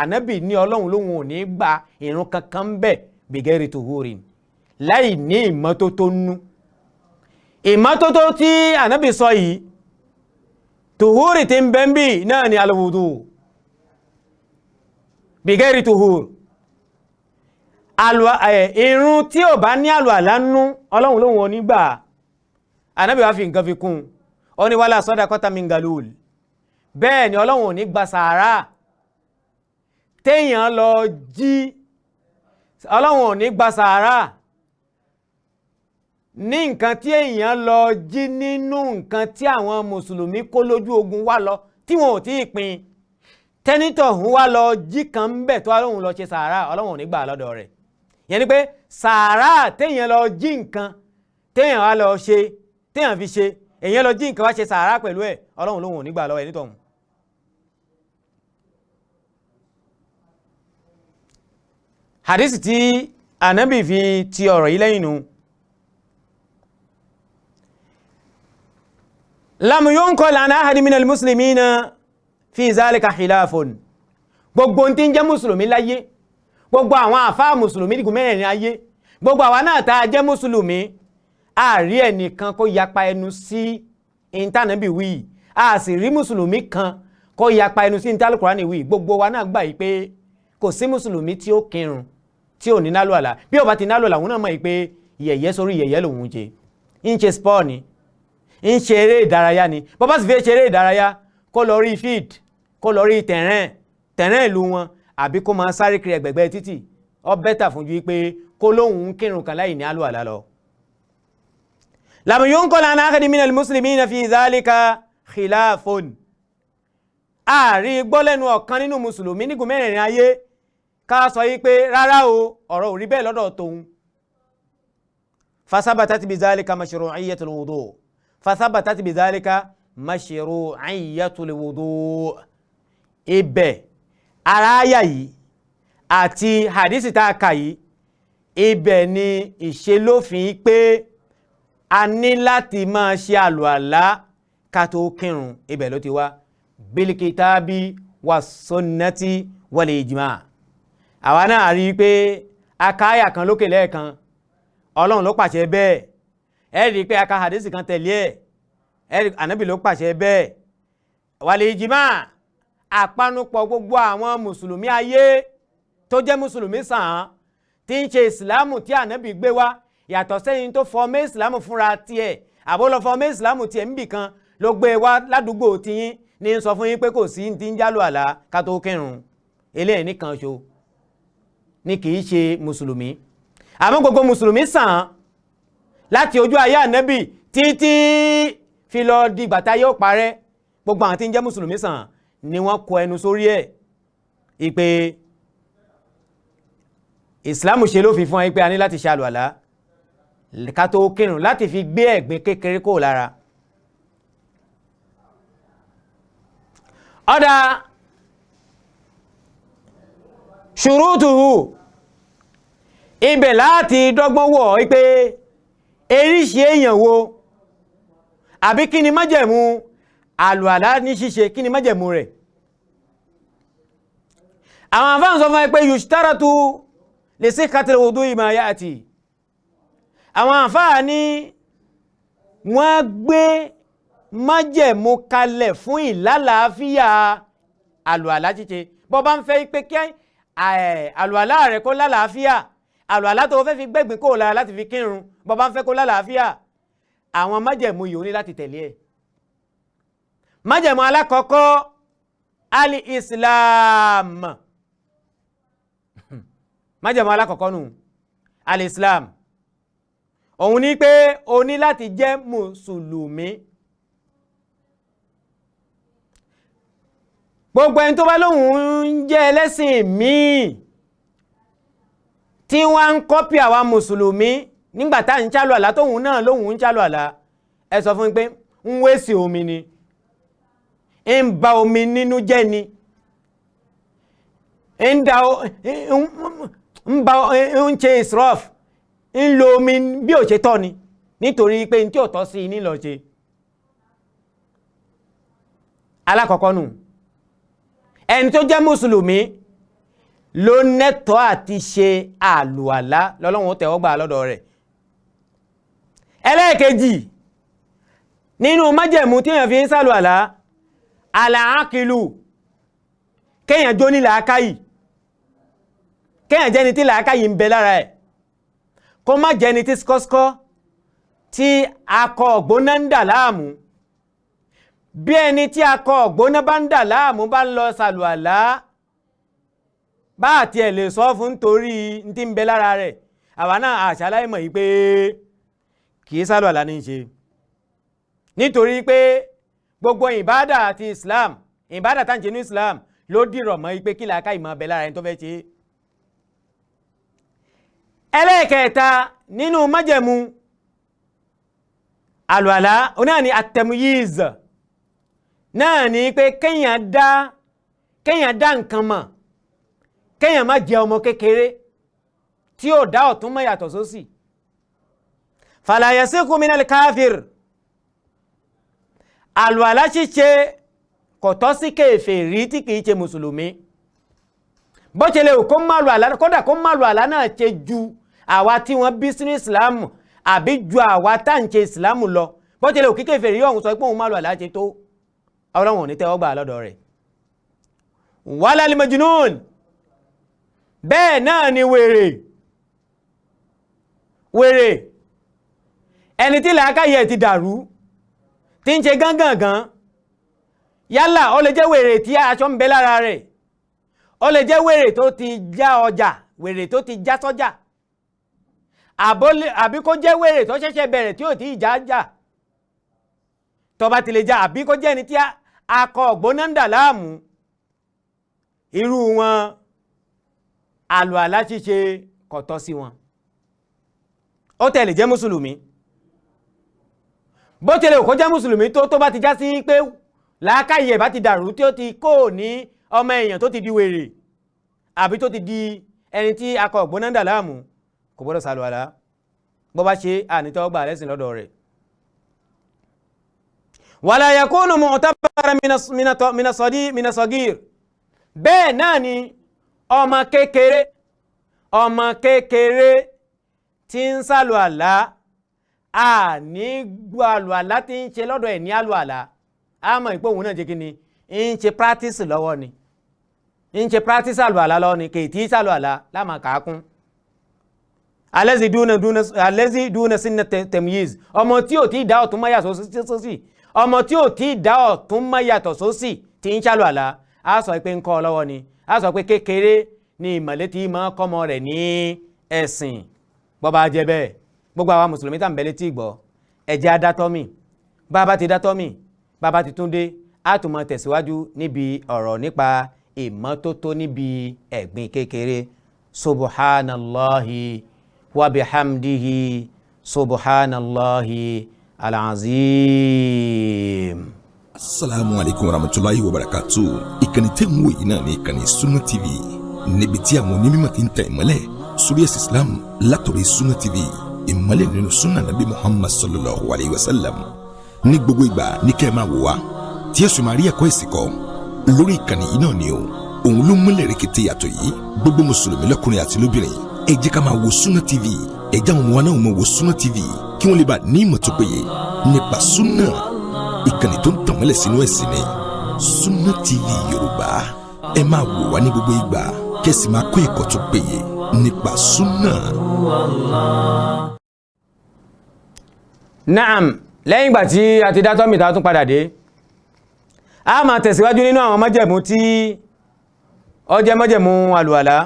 ànábì ní ọlọ́run lóhun ò ní gbà ìrun kankan ń bẹ̀ bigeri tuhurin láì ní ìmọ́tótó nú ìmọ́tótó tí ànábì sọ yìí tuhuri tí ń bẹ ń bì náà ni alwudu bigeri tuhur ìrun tí ò bá ní àlùwàlá nú ọlọ́run lóhun ò ní gbà ànábì wá fi nǹkan fi kún ó ní wala sadaqata min galul bẹ́ẹ̀ ni ọlọ́run ò ní gba sàárà téèyàn lọ jí ọlọ́run ò ní gba sàárà ní nǹkan tí èèyàn lọ jí nínú nǹkan tí àwọn mùsùlùmí kó lójú ogun wá lọ tí wọn ò tí ì pín tẹ́nítọ̀ ń wá lọ jí kan ń bẹ̀ tó ọlọ́run lọ ṣe sàárà ọlọ́run ò ní gbà lọ́dọ̀ rẹ̀ yẹn ni pé sàárà téèyàn lọ jí nǹkan téèyàn wá lọ ṣe téèyàn fi ṣe èèyàn lọ jí nǹkan wá ṣe sàárà pẹ̀lú ẹ̀ ọlọ́run lóhun ò ní gbà lọ́wọ́ ẹ̀ nítọ̀hún. hadisi tí ànábì fi ti ọ̀rọ̀ yìí lẹ́yìn nù lam yunqal an ahadi minal muslimina fi zalika khilafun gbogbo tí ń jẹ́ mùsùlùmí láyé gbogbo àwọn àfáà mùsùlùmí dìkù mẹ́rin ayé gbogbo àwa náà tá a jẹ́ mùsùlùmí àrí ẹnìkan kó yapa ẹnu sí ìntànàbì wí a sì rí mùsùlùmí kan kó yapa ẹnu sí ìntàlùkùránì wí gbogbo wa náà gbà yí pé kò sí mùsùlùmí tí ó kírun tí ò ní nálò àlá bí ó bá ti nálò àlá òun náà mọ̀ yí pé yẹ̀yẹ́ sórí yẹ̀yẹ́ lòun jẹ ń ṣe sport ni ń ṣe eré ìdárayá ni bó bá sì fẹ́ ṣe eré ìdárayá kó lọ rí field kó lọ rí tẹ̀rẹ́n ìlú wọn àbí kó máa sáré kiri ẹgbẹ̀gbẹ̀ títì ó bẹ́tà fún ju pé kó lóhun kírun kan láì ní nálò àlá lọ. lam yunqal an ahadi minal muslimina fi dhalika khilafun ààrí gbọ́lẹ́nu ọ̀kan nínú mùsùlùmí nígun mẹ́rẹ̀ẹ̀rin ayé ká sọ yí pé rárá o ọ̀rọ̀ ò rí bẹ́ẹ̀ lọ́dọ̀ tóun fasabatat bizalika mashru'iyyatul wudu fasabatat bizalika mashru'iyyatul wudu ibẹ̀ ara àyà yìí àti hadisi tá a kà yìí ibẹ̀ ni ìṣelófin pé a ní láti máa ṣe àlùàlá ká tó kírun ibẹ̀ ló ti wá bilkitabi wa sunnati wal ijma àwa náà rí pé akáyà kan lókè lẹ́ẹ̀kan ọlọ́run ló pàṣẹ bẹ́ẹ̀ ẹ rí pé aka hadisi kan tẹ̀lé ẹ̀ ànábì ló pàṣẹ bẹ́ẹ̀ wal ijma àpanupọ̀ gbogbo àwọn mùsùlùmí ayé tó jẹ́ mùsùlùmí sàn án tí ń ṣe ìsìlámù tí ànábì gbé wá yàtọ̀ sẹ́yìn tó fọmé ìsìlámù fúnra tiẹ̀ àbó lọ fọmé ìsìlámù tiẹ̀ níbì kan ló gbé wá ládùúgbò tiyín ní sọ fún yín pé kò sí ti ń jálò àlá ká tó kírun eléyìí nìkan ṣo ní kì í ṣe mùsùlùmí àmọ́ gbogbo mùsùlùmí sàn láti ojú ayé ànábì títí fi lọ di gbàtà yóò parẹ́ gbogbo àwọn tí ń jẹ́ mùsùlùmí sàn ni wọ́n kọ ẹnu sórí ẹ̀ ìpè ìsìlámù ṣe ló fi fún ẹ pé a ní láti ṣe àlùwàlá ká tó kírun láti fi gbé ẹ̀gbin kékeré kó lára. ọ̀dà ṣùrútùhù ibẹ̀ láti dọ́gbọ́n wọ̀ pé eríṣi èèyàn wo àbí kí ni májẹ̀mú àlùàlá ní ṣíṣe kí ni májẹ̀mú rẹ̀. àwọn àfáà sọ fún ẹ pé yushtaratu li sihhatil wudu'i ma ya'ti àwọn àfáà ní wọ́n gbé májẹ̀mú kalẹ̀ fún ìlàlàáfíà àlùàlá ṣíṣe bó bá ń fẹ́ pé kí àlùàlá rẹ̀ kó lálàáfíà àlùàlá tó fẹ́ fi gbẹ̀gbìn kó lára láti fi kírun bó bá ń fẹ́ kó lálàáfíà àwọn májẹ̀mú yìí ó ní láti tẹ̀lé ẹ̀. májẹ̀mú alákọ̀ọ́kọ́ al-islam májẹ̀mú alákọ̀ọ́kọ́ nù al-islam òun ní pé o ní láti jẹ́ mùsùlùmí. gbogbo ẹni tó bá lóhùn ń jẹ́ ẹlẹ́sìn míì tí wọ́n ń kọ́pì àwa mùsùlùmí nígbà tá à ń ṣàlù àlá tóhùn náà lóhùn ń ṣàlù àlá ẹ sọ fún mi pé ń wéṣì omi ni ń ba omi nínú jẹ́ ni ń ṣe israf ń lo omi bí ò ṣe tọ́ ni nítorí pé tí ò tọ́ sí ní lọ ṣe. alákọ̀ọ́kọ́ nù, ẹni tó jẹ́ mùsùlùmí ló nẹ́tọ́ àti ṣe àlùwàlá lọ́lọ́run ó tẹ́wọ́ gbà lọ́dọ̀ rẹ̀. ẹlẹ́ẹ̀kejì nínú májẹ̀mú tí èèyàn fi ń ṣàlùwàlá, àlàákìlù, kéèyàn jó ní làákàyè, kéèyàn jẹ́ni tí làákàyè ń bẹ lára ẹ̀, kó má jẹ́ni tí skọ́skọ́ tí akọ ògbóná ń dà láàmú. bí ẹni tí akọ ògbóná bá ń dà láàmú bá ń lọ ṣàlùwàlá, bá àti ẹ̀ lè sọ fún torí tí ń bẹ lára rẹ̀, àwa náà àṣàláì mọ̀ yí pé kìí ṣàlùwàlá ní ṣe, nítorí pé gbogbo ìbádà àti Islam, ìbádà tá ń ṣe ní Islam ló dìrọ̀ mọ́ yí pé kí làákàyè máa bẹ lára ẹni tó fẹ́ ṣe. ẹlẹ́ẹ̀kẹta nínú májẹ̀mú àlùwàlá náà ni at-tamyiz, náà ni pé kéèyàn dá nǹkan mọ̀, kéèyàn má jẹ́ ọmọ kékeré tí ó dá ọ̀tún mọ́ yàtọ̀ sósì. fala yasiqu minal káfíìr, àlùwàlá ṣíṣe kò tọ́ sí kèfèrí tí kìí ṣe mùsùlùmí. bó ṣe lè kó má lù àlá, kódà kó má lù àlá náà ṣe ju àwa tí wọ́n bí sínú ìsìlámù àbí ju àwa tá ń ṣe ìsìlámù lọ, bó ṣe lè kí kèfèrí ọ̀hún sọ pé òun má lù àlá ṣe tó, Ọlọ́run ò ní tẹ́wọ́ gbà lọ́dọ̀ rẹ̀. walal majnun, bẹ́ẹ̀ náà ni wèrè, ẹni tí làákàyè ti dàrú, tí ń ṣe gángangan, yálà ó lè jẹ́ wèrè tí aṣọ ń bẹ lára rẹ̀, ó lè jẹ́ wèrè tó ti já ọjà, wèrè tó ti já sọ́jà, àbí kó jẹ́ wèrè tó ṣẹ̀ṣẹ̀ bẹ̀rẹ̀ tí ò tí ìjà tó bá ti lè já, àbí kó jẹ́ ẹni tí akọ ògbóná ń dà láàmú. irú wọn àlùwàlá ṣíṣe kò tọ́ sí wọn. ó tẹ̀lé jẹ́ mùsùlùmí, bó tẹ̀lé kó jẹ́ mùsùlùmí tó bá ti já sí pé làákàyè bá ti dàrú, tí ó ti kó ní ọmọ èèyàn tó ti di wèrè àbí tó ti di ẹni tí akọ ògbóná ń dà láàmú, kò gbọ́dọ̀ ṣàlùwàlá. bó bá ṣe ànítọ́ gbà lẹ́sìn lọ́dọ̀ rẹ̀. wala yakunu mu'tabaran mina sagir, bẹ́ẹ̀ náà ni ọmọ kékeré tí ń ṣàlùwàlá, àní gbọ́ àlùwàlá tí ń ṣe lọ́dọ̀ ẹ̀ ní àlùwàlá, a mọ̀ ìpò òun náà jẹ́ kí ni ń ṣe practice lọ́wọ́ ni, ń ṣe practice àlùwàlá lọ́wọ́ ni, kì í tí ṣàlùwàlá láàmà kàákún. alẹ́zí dúnà sínú tamyiz, ọmọ tí ò tí dá ọ̀tún mọ́ yàtọ̀ sósì, ọmọ tí ò tí dá ọ̀tún mọ́ yàtọ̀ sósì tí ń ṣàlùwàlá, a sọ pé ń kọ́ ọ lọ́wọ́ ni, a sọ pé kékeré ni ìmọ̀lẹ́ tí máa kọ́mọ rẹ̀ ní ẹ̀sìn. bó bá jẹ́ bẹ́ẹ̀, gbogbo àwa mùsùlùmí tá ń bẹ létí ìgbọ́, ẹ jẹ́ á dátọ́mì, bá a bá ti dátọ́mì, bá a bá ti tún dé, a tún máa tẹ̀síwájú níbi ọ̀rọ̀ nípa ìmọ́tótó níbi ẹ̀gbin kékeré. subhanallahi wa bihamdihi, subhanallahi al-azim. Assalamu alaikum warahmatullahi wabarakatuh. Ìkànnì tẹ́ ń wò yìí náà ní ìkànnì Sunna TV, níbi tí àwọn onímọ̀ ti ń tẹ ìmọ́lẹ̀ sórí ẹ̀sìn Islam látọ̀rọ̀ Sunna TV, ìmọ́lẹ̀ nínú Sunna Nabi Muhammad sallallahu alayhi wa sallam. Ní gbogbo ìgbà ní kẹ́ ẹ máa wò wá, tí ẹ sì máa rí ẹ̀kọ́ ìsìn kọ́ lórí ìkànnì yìí náà ni o. Òun ló múlẹ̀ rẹ̀kẹ̀tẹ̀ yàtọ̀ yìí, gbogbo mùsùlùmí lọ́kùnrin àti lóbìnrin, ẹ jẹ́ ká máa wo Sunna TV, ẹ jẹ́ àwọn ọmọ wa náà máa wo Sunna TV kí wọ́n lè bá ní ìmọ̀ tó péye nípa Sunna. Ìkànnì tó ń tànmọ́lẹ̀ sínú ẹ̀sìn ni Sunna TV Yorùbá. Ẹ máa wò wá ní gbogbo ìgbà kẹ́sì máa kó ẹ̀kọ́ tó péye nípa Sunna. Naam, lẹ́yìn ìgbà tí a ti dátọ́ mìta tún padà dé, a máa tẹ̀síwájú nínú àwọn májẹ̀mú tí ó jẹ́ májẹ̀mú àlùwàlá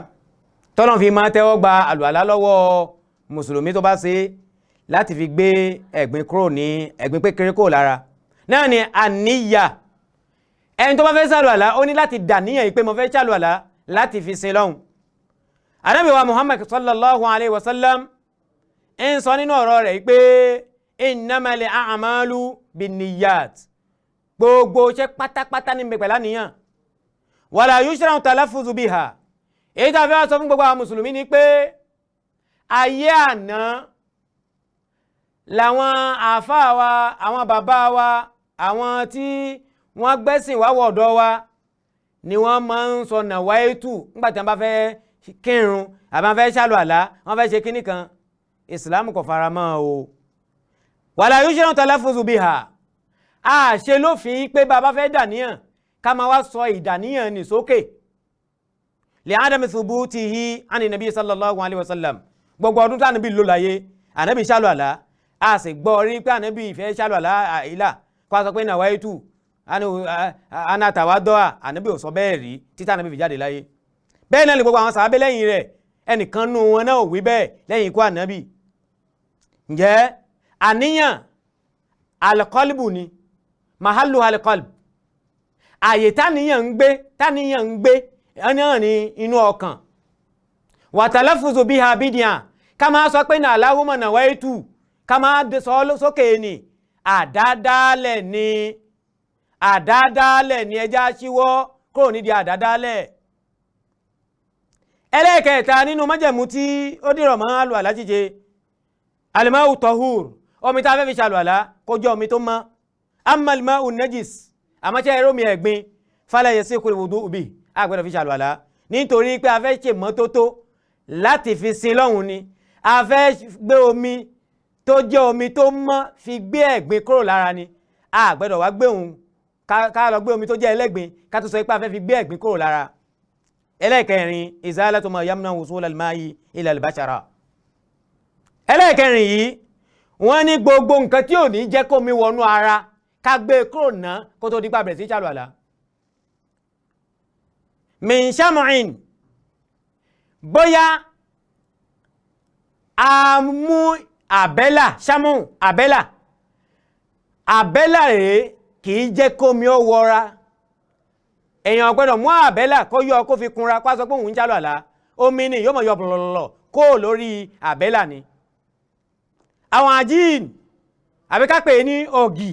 tọ́lọ́run fi máa tẹ́wọ́ gba àlùwàlá lọ́wọ́ mùsùlùmí tó bá ṣe láti fi gbé ẹ̀gbin kékeré kúrò lára. Náà ni àníyà. Ẹni tó bá fẹ́ ṣàlùwàlá ó ní láti dàníyàn pé mo fẹ́ ṣàlùwàlá láti fi sin lọ́hun. Ànábì wa Muhammad sallallahu alayhi wa sallam ń sọ nínú ọ̀rọ̀ rẹ̀ pé innamal a'malu binniyat, gbogbo iṣẹ́ pátápátá ní pẹ̀lú àníyàn. Wala yushra'u talaffuzu biha, èyí tá a fẹ́ sọ fún gbogbo àwọn mùsùlùmí ni pé ayé àná làwọn àáfàá wa àwọn bàbá wa àwọn tí wọ́n gbẹ́sìn wá wọ̀dọ̀ wa ni wọ́n máa ń sọ nàwáyétù nígbà tí wọ́n bá fẹ́ kírun àbí wọ́n fẹ́ ṣàlù àlá wọ́n fẹ́ ṣe kíní kan ìsìlámù kò fara mọ́ o wàlá yushra'u talaffuzu biha a ṣe lófin pé bàbá fẹ́ dàníyàn ká máa wá sọ ìdàníyàn ní sókè li adami thubutihi ani nabi sallallahu alaihi wasallam gbogbo ọdún tí ànábì lò láyé ànábì ṣàlù àlá a sì gbọ́ rí pé ànábì fẹ́ ṣàlù àlá àìlà kó a sọ pé nàwáyétù anatawadọ́à ànábì ò sọ bẹ́ẹ̀ rí títí ànábì fi jáde láyé bẹ́ẹ̀ náà lè gbogbo àwọn sàábé lẹ́yìn rẹ̀ ẹnìkan nù wọn náà ò wí bẹ́ẹ̀ lẹ́yìn ikú ànábì ǹjẹ́ àníyàn alqalbu ni mahallu alqalb àyè táníyàn ń gbé náà ní inú ọkàn wa talaffuzu biha bid'ah ká máa sọ pé náà Allahumma nawaitu ká máa sọ sókè ní àdádálẹ̀ ni ẹjá ṣíwọ́ kúrò nídìí àdádálẹ̀. ẹlẹ́ẹ̀kẹta nínú májẹ̀mú tí ó dìrọ̀ mọ́ àlù àlá jíjẹ al-ma'u tahur omi tá a fẹ́ fi ṣàlù àlá kó jẹ́ omi tó mọ́ amma al-ma'u najis àmọ́ṣẹ́ ẹ̀rọ mi ẹ̀gbin fala yasihu al-wudu'u bihi àgbẹ̀dọ̀ fi ṣàlù àlá nítorí pé a fẹ́ ṣe mọ́tótó láti fi sin lọ́hùn ni a fẹ́ gbé omi tó jẹ́ omi tó mọ́ fi gbé ẹ̀gbin kúrò lára ni àgbẹ̀dọ̀ wá gbé òun ká lọ gbé omi tó jẹ́ ẹlẹ́gbin ká tó sọ pé a fẹ́ fi gbé ẹ̀gbin kúrò lára. ẹlẹ́ẹ̀kẹrin izalatu ma yamna wusul al-ma'i ila al-bashara. ẹlẹ́ẹ̀kẹrin yìí wọ́n ní gbogbo nǹkan tí ò ní jẹ́ kó mi wọnú ara ká gbé kúrò ná kó tó dípa bẹ̀rẹ̀ sí ṣàlù àlá. min shamu'in bóyá a mú àbẹ́là shamu àbẹ́là rèé kì í jẹ́ kó mi ó wọra èèyàn gbọ́dọ̀ mú àbẹ́là kó yọ kó fi kunra kó sọ pé òun ń jálò àlá omi ni yóò mọ̀ yọ bọ̀lọ̀lọ̀ kó lórí àbẹ́là ni. àwọn àjíìn àbí ká pè ní ọ̀gì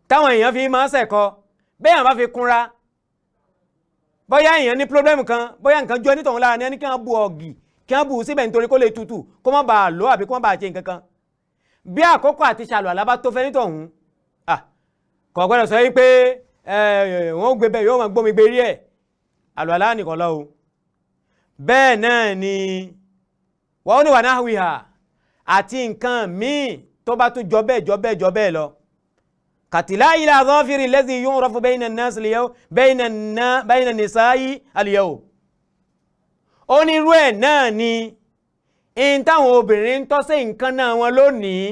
táwọn èèyàn fi máa ń ṣẹ̀kọ bẹ́ẹ̀ bá fi kunra bóyá èèyàn ní pírọ́blẹ́mù kan bóyá nǹkan jọ nítòun lára ní ẹni kí wọ́n bu ọ̀gì kí wọ́n bu síbẹ̀ nítorí kó lè tutù kó má bàa lò àbí kó má bàa ṣe nǹkan kan bí àkókò àti ṣàlù àlá bá tó fẹ́ nítòun kò gbọ́dọ̀ sọ wípé wọ́n gbé bẹ́ẹ̀ yóò máa gbómi gbé rí ẹ̀ àlù àlá nìkan lọ o bẹ́ẹ̀ náà ni wọ́n ní wà náà wíhà àti nǹkan míì tó bá tún jọ bẹ́ẹ̀ lọ kàtìlá ilà dhafiri allazi yu'rafu bayna an-nas al-yawm bayna an-nisa'i al-yawm onírú ẹ̀ náà ni in táwọn obìnrin ń tọ́sẹ̀ nǹkan náà wọn lónìí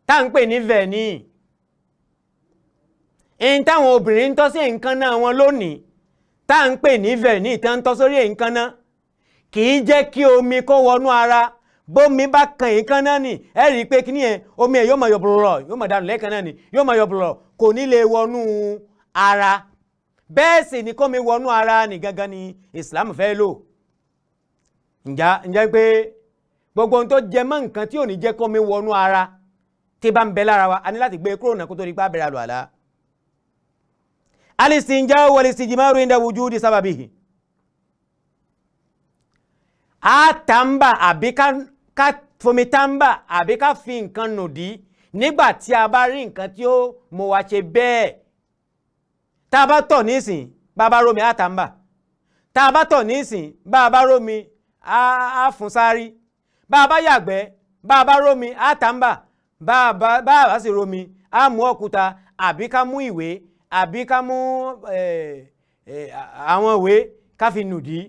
tá ń pè ní vẹ̀ní in táwọn obìnrin ń tọ́sẹ̀ nǹkan náà wọn lónìí tá ń pè ní vẹ̀ní tá ń tọ́ sórí nǹkan náà kì í jẹ́ kí omi kó wọnú ara bómi bá kan nǹkan náà nì ẹ rí i pé kí ni ẹ omi ẹ yóò máa yọ bùrọ̀ yóò máa dànù lẹ́ẹ̀kan náà ni yóò máa yọ bùrọ̀ kò ní lè wọnú ara bẹ́ẹ̀ sì ni kómi wọnú ara ní gangan ni Islam fẹ́ lò ǹjẹ́ pé gbogbo ohun tó jẹ mọ́ nǹkan tí ò ní jẹ́ kó mi wọnú ara tí bá ń bẹ lára wa a ní láti gbé kúrò náà kó tó di pa bẹ̀rẹ̀ àlù àlá. al-istinja'u wal-istijmaru inda wujudi sababihi. a tàǹbà àbí ká fomi tàǹbà àbí ká fi nǹkan nùdí nígbà tí a bá rí nǹkan tí ó mú wa ṣe bẹ́ẹ̀. tá a bá tọ̀ nísìn bá a bá rómi a tàǹbà tá a bá tọ̀ nísìn bá a bá rómi a fún sáárì bá a bá yàgbẹ́ bá a bá rómi á tàǹbà bá a bá sì rómi á mú òkúta àbí ká mú ìwé àbí ká mú àwọn ìwé ká fi nùdí.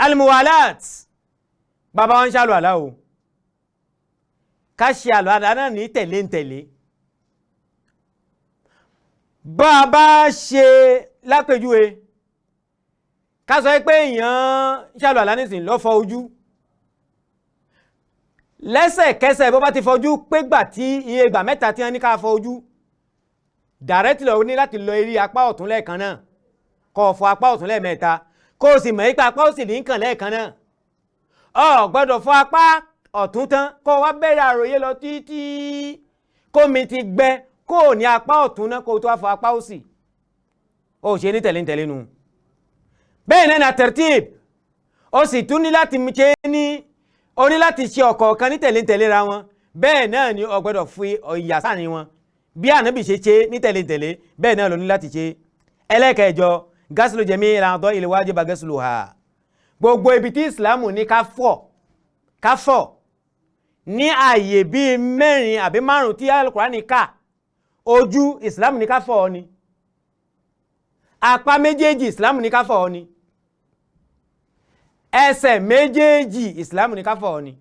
almuwalat bàbá wọn ń ṣàlù àlá o ká ṣe àlù àlá náà ní tẹ̀lé bá a bá ṣe lápèjúwe ká sọ pé èèyàn ṣàlù àlá nísìnyí lọ fọ ojú lẹ́sẹ̀kẹsẹ̀ bó bá ti fọjú pégbà tí iye ìgbà mẹ́ta tí wọ́n ní ká fọ ojú dàrẹ́tì lọ ní láti lọ eré apá ọ̀tún lẹ́ẹ̀kan náà kó fọ apá ọ̀tún lẹ́ẹ̀mẹ́ta kó o sì mọ̀ ipa apá òsì ní kàn lẹ́ẹ̀kan náà o gbọ́dọ̀ fọ apá ọ̀tún tán kó o wá bẹ̀rẹ̀ àròyé lọ títí kó mi ti gbẹ kó o ní apá ọ̀tún náà kó o tó wá fọ apá òsì ó ṣe ní tẹ̀lé nu bẹ́ẹ̀ náà na tertib ó sì tún ní láti ṣe ní ó ní láti ṣe ọ̀kọ̀ọ̀kan ní tẹ̀lé ra wọn bẹ́ẹ̀ náà ni ó gbọ́dọ̀ fi ìyà sáàrin wọn bí ànábì ṣe ní tẹ̀lé bẹ́ẹ̀ náà ló ní láti ṣe. ẹlẹ́kẹ̀ẹ́jọ gásìlò jẹ́mí ìlànà ilẹ̀ wájú bá gásìlò ha gbogbo ibi tí ìsìlámù ní ká fọ̀ ní ààyè bíi 4 àbí 5 tí Al-Qur'ani ká ojú ìsìlámù ní ká fọ̀ ni apá méjèèjì ìsìlámù ní ká fọ̀ ni ẹsẹ̀ méjèèjì ìsìlámù ní ká fọ̀ ni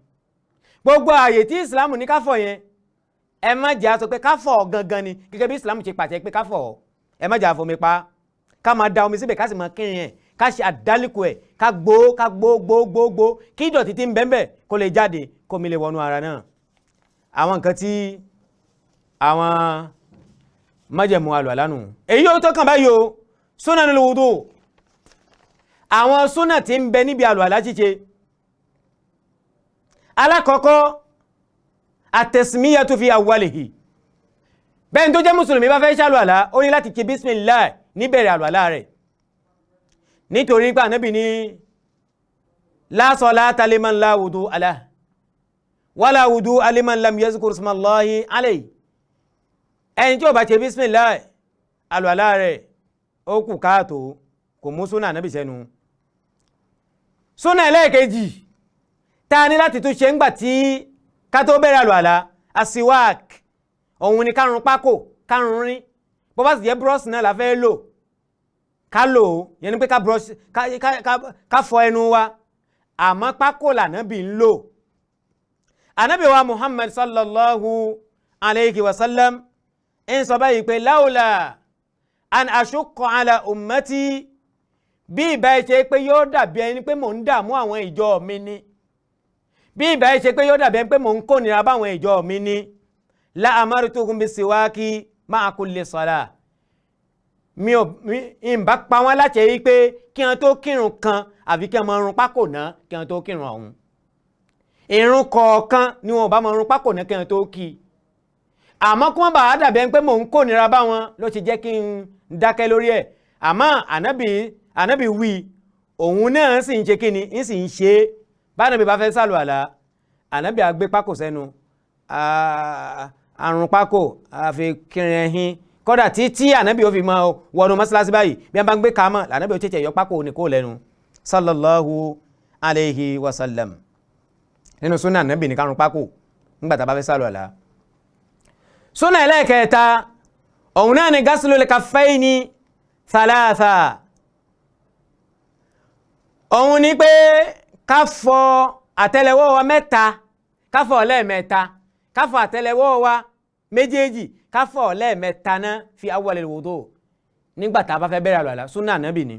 gbogbo ààyè tí ìsìlámù ní ká fọ̀ yẹn ẹ má jà sọ pé ká fọ̀ gangan ni gẹ́gẹ́ bí ìsìlámù ṣe pàṣẹ pé ká fọ̀ ẹ má jà fomi pa ká máa da omi síbẹ̀ ká sì máa kírin ẹ̀ ká ṣe àdálìkù ẹ̀ ká gbó kí ìdọ̀tí tí ń bẹ́ẹ̀ kó lè jáde kó mi lè wọnú ara náà. àwọn nǹkan tí àwọn májẹ̀mú àlùwàlá nù èyí yóò tó kàn báyìí o sunanul wudu àwọn súnà tí ń bẹ níbi àlùwàlá ṣíṣe. alákọ̀ọ́kọ́ at-tasmiyatu fi awwalihi bẹ́ẹ̀ tó jẹ́ mùsùlùmí bá fẹ́ ṣàlùwàlá ó ní láti kí bismillah níbẹ̀rẹ̀ àlùwàlá rẹ̀ nítorí pé ànábì ní la salata liman la wudu'a lahu wala wudu'a liman lam yazkur ismallahi alayhi ẹni tí ó bá ṣe bismillah àlùwàlá rẹ̀ ó kù káàtó kò mú súnà ànábì sẹ́nu. súnà ẹlẹ́ẹ̀kejì ta ní láti tún ṣe ń gbà tí ká tó bẹ̀rẹ̀ àlùwàlá asiwak òun ni kárùn pákò kárùn rín bó bá sì jẹ́ búrọ́ọ̀sì náà la fẹ́ lò ká lò ó yẹn ni pé ká fọ ẹnu wa àmọ́ pákò lànábì ń lò. ànábì wa Muhammad sallallahu alayhi wa sallam ń sọ báyìí pé láwùlà an ashukka ala ummati bí ìbá ṣe pé yóò dàbí ẹni pé mò ń dààmú àwọn ìjọ mi ni bí ìbá ṣe pé yóò dàbí ẹni pé mò ń kónira báwọn ìjọ mi ni la amartuhum bisiwaki ma'a kulli salah mi ń bá pa wọ́n láṣẹ yìí pé kí wọ́n tó kírun kan àbí kí wọ́n máa run pákò náà kí wọ́n tó kírun ọ̀hún ìrun kọ̀ọ̀kan ni wọ́n bá máa run pákò náà kí wọ́n tó kí àmọ́ kí wọ́n bá dàbí ẹni pé mò ń kónira báwọn ló ti jẹ́ kí n dákẹ́ lórí ẹ̀ àmọ́ ànábì wí òun náà sì ń ṣe kí ni ń sì ń ṣe bánábì bá fẹ́ sàlùwàlá ànábì á gbé pákò sẹ́nu àrùn pákò àfi kírin ẹ̀hín kódà títí ànábì ó fi máa wọnú mọ́sálásí báyìí bí wọ́n bá ń gbé kámọ̀ lànábì ó tètè yọ pákò ní kó lẹ́nu sallallahu alayhi wa sallam nínú súnà ànábì ní kárùn pákò nígbà tá a bá fẹ́ sàlùwàlá. súnà ẹlẹ́ẹ̀kẹta òun náà ni ghaslul kaffayni thalatha òun ni pé ká fọ àtẹ́lẹwọ́ wa mẹ́ta ká fọ lẹ́ẹ̀mẹ́ta ká fọ àtẹ́lẹwọ́ wa méjèèjì ká fọ lẹ́ẹ̀mẹ́ta náà fi awwalil wudu nígbà tá a bá fẹ́ bẹ̀rẹ̀ àlùwàlá súnà ànábì ni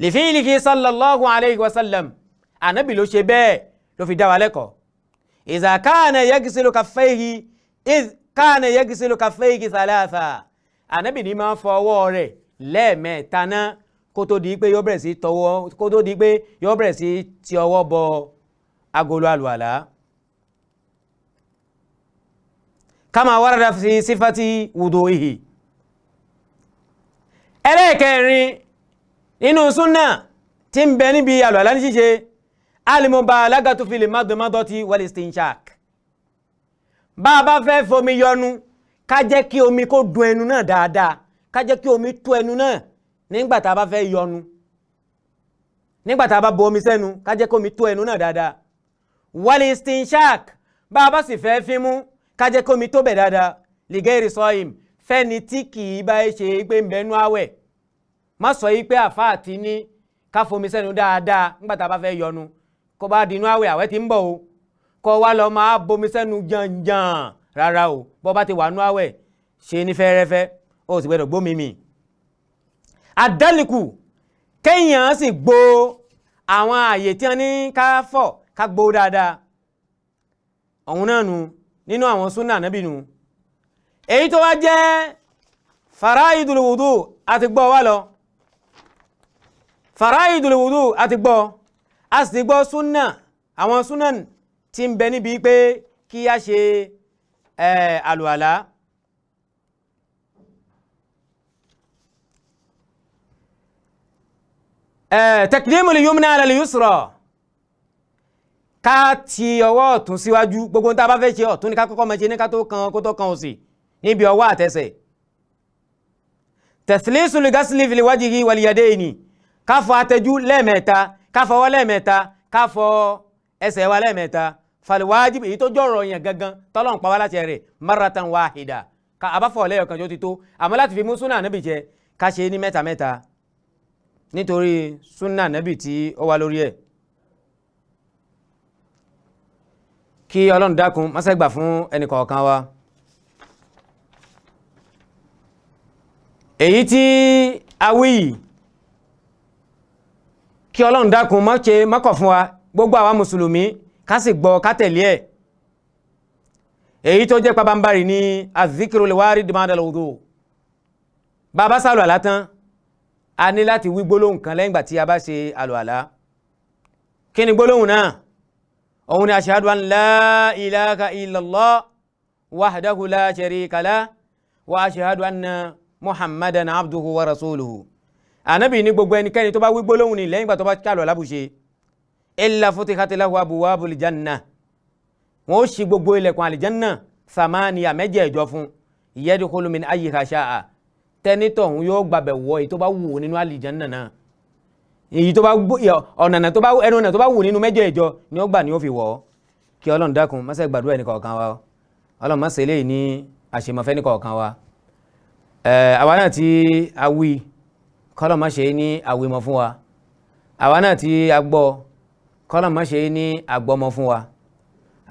li fi'lihi sallallahu alayhi wa sallam ànábì ló ṣe bẹ́ẹ̀ ló fi dá wa lẹ́kọ̀ọ́ idha kana yaghsilu kaffayhi thalatha ànábì ní máa fọ ọwọ́ rẹ̀ lẹ́ẹ̀mẹ́ta náà kó tó di pé yóò bẹ̀rẹ̀ sí ti ọwọ́ bọ agolo àlùwàlá. kama warada fi sífàtì wudu'ihi. ẹlẹ́ẹ̀kẹrin nínú súnà tí ń bẹ níbi àlùwàlá ní ṣíṣe al-mubalagatu fil madmadati wal istinshaq. bá a bá fẹ́ fomi yọnu ká jẹ́ kí omi kó dùn ẹnu náà dáadáa ká jẹ́ kí omi tó ẹnu náà nígbà tá a bá fẹ́ yọnu nígbà tá a bá bu omi sẹ́nu ká jẹ́ kí omi tó ẹnu náà dáadáa. wal istinshaq bá a bá sì fẹ́ fímú ká jẹ́ kí omi tó bẹ̀ dáadáa li ghairi sa'im fẹ́ni tí kì í bá ṣe pé ń bẹnu àwẹ̀ má sọ yí pé àfáà ti ní ká fomi sẹ́nu dáadáa nígbà tá a bá fẹ́ yọnu kó bá dinú àwẹ̀ ti ń bọ̀ o kó wá lọ máa bomi sẹ́nu jàǹjàǹ rárá o bọ́ bá ti wà nú àwẹ̀ ṣe ní fẹ́rẹ́fẹ́ ó sì gbọ́dọ̀ gbómi mi. àdálìkù kéèyàn sì gbó àwọn ààyè tí wọ́n ní ká fọ̀ ká gbó dáadáa ọ̀hún náà nu nínú àwọn súnà nábì nu. èyí tó wá jẹ́ faraidul wudu àti gbọ́ wá lọ faraidul wudu àti gbọ́ a sì gbọ́ súnà àwọn súnà tí ń bẹ níbi pé kí a ṣe àlùwàlá. taqdimul yumna ala al-yusra ká ti ọwọ́ ọ̀tún síwájú gbogbo tá bá fẹ́ ṣe ọ̀tún ní ká kọ́kọ́ máa ṣe ní ká tó kan òsì níbi ọwọ́ àtẹsẹ̀ taslisul ghasli fil wajhi wal yadayni ká fọ àtẹ́jú lẹ́ẹ̀mẹ́ta ká fọwọ́ lẹ́ẹ̀mẹ́ta ká fọ ẹsẹ̀ wa lẹ́ẹ̀mẹ́ta fal wajib èyí tó jọ̀rọ̀ yẹn gangan tọ́lọ́run pa wá láti ẹ̀rẹ̀ maratan wahida ká abáfọ̀ lẹ́yọ̀ kan tó ti tó àmọ́ láti fi mú súnà nábì jẹ ká ṣe ní mẹ́ta mẹ́ta nítorí súnà nábì tí ó wà lórí ẹ̀ kí ọlọ́run dákun mọ́sẹ́gbà fún ẹnì kọ̀ọ̀kan wa èyí tí a wí yìí kí ọlọ́run dákun mọ́kọ̀ fún wa gbogbo àwa mùsùlùmí ká sì gbọ́ ká tẹ̀lé ẹ̀ èyí tó jẹ́ pabambarì ní az-zikrul warid ba'da al-wudu bàbá sálù àlá tán a ní láti wí gbólóhùn kan lẹ́yìn ìgbà tí a bá ṣe àlùwàlá kí ni gbólóhùn náà òun ni ashhadu an la ilaha illallah wahdahu la sharika lah wa ashhadu anna muhammadan abduhu wa rasuluhu ànábì ní gbogbo ẹnikẹ́ni tó bá wí gbólóhùn ní lẹ́yìn ìgbà tó bá kálọ̀ lábùṣe illa futihat lahu abwabul janna wọ́n ó ṣí gbogbo ilẹ̀kùn àlìjánná samaniya mẹ́jẹ̀ẹ̀jọ fún yadkhulu min ayyiha sha'a tẹ́nítọ̀ òun yóò gbàbẹ̀ wọ èyí tó bá wù nínú àlìjánná náà èyí tó bá ọ̀nà tó bá ẹnu ọ̀nà tó bá wù nínú mẹ́jẹ̀ẹ̀jọ ni ó gbà ní ó fi wọ̀ kí ọlọ́run dákun má ṣe gbàdúrà ẹnì kọ̀ọ̀kan wa ọlọ́run má ṣe eléyìí ní àṣemọ̀fẹ́ ní kọ̀ọ̀kan wa àwa náà tí a wí kọ́lọ̀ má ṣe ní àwímọ̀ fún wa àwa náà tí a gbọ́ kọ́lọ̀ má ṣe ní àgbọ́mọ̀ fún wa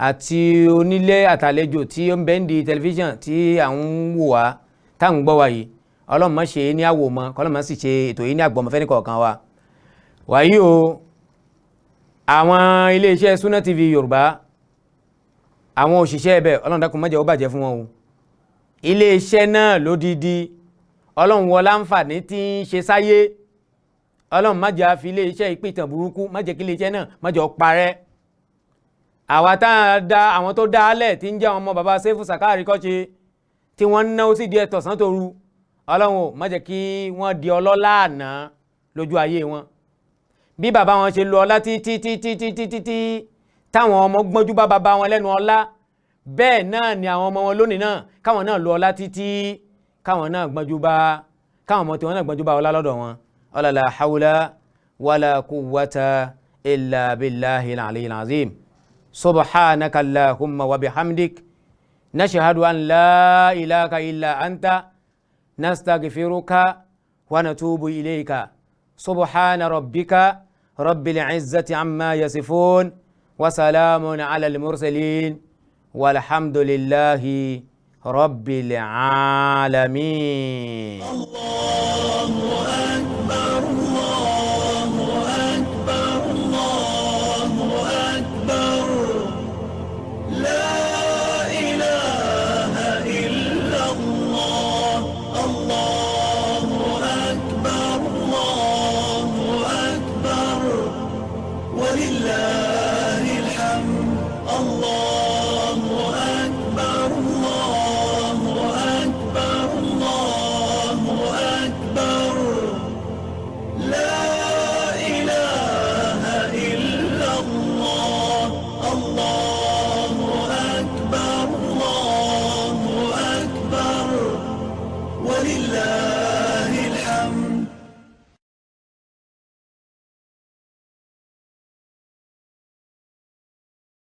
àti onílé àtàlejò tí ó ń bẹ ń di tẹlifíṣàn tí à ń wò wá tá à ń gbọ́ wa yìí ọlọ́run má ṣe ní àwòmọ̀ kọ́lọ̀ má sì ṣe ètò yìí ní àgbọ́mọ̀fẹ́ ní kọ̀ọ̀kan wa wàyí o àwọn iléeṣẹ́ Sunna TV Yorùbá àwọn òṣìṣẹ́ ẹbẹ̀ ọlọ́run dákun má jẹ́ ó bàjẹ́ fún wọn o iléeṣẹ́ náà lódìdí ọlọ́run wọ láǹfààní tí ń ṣe sáyé ọlọ́run má jẹ́ àfi iléeṣẹ́ ìpìtàn burúkú má jẹ́ kí iléeṣẹ́ náà má jẹ́ ó parẹ́ àwa àwọn tó dá alẹ̀ tí ń jẹ́ àwọn ọmọ bàbá Sẹ́fù Sàkáàrí Kọ́ṣe tí wọ́n ń náwó sí díẹ̀ tọ̀sán tòru ọlọ́run má jẹ́ kí wọ́n di ọlọ́lá àná lójú ayé wọn bí bàbá wọn ṣe lo ọlá títí táwọn ọmọ gbọ́njú bá bàbá wọn lẹ́nu ọlá bẹ́ẹ̀ náà ni àwọn ọmọ wọn lónìí náà káwọn náà lo ọlá títí káwọn náà gbọ́njú bá káwọn ọmọ tí wọn náà gbọ́njú bá ọlá lọ́dọ̀ wọn la hawla wala quwwata illa billahil aliyyil azim subhanaka allahumma wa bihamdik nashhadu an la ilaha illa anta nastaghfiruka wa natubu ilayka subhana rabbika rabbil izzati amma yasifun wa salamun ala al-mursalin walhamdulillahi rabbil alamin. Allahu akbar, Allahu akbar, Allahu akbar. La ilaha illa Allah. Allahu akbar, Allahu akbar. Walillahil hamd. Allahu akbar, Allahu akbar, Allahu akbar. La ilaha illa Allah. Allahu akbar, Allahu akbar. Walillah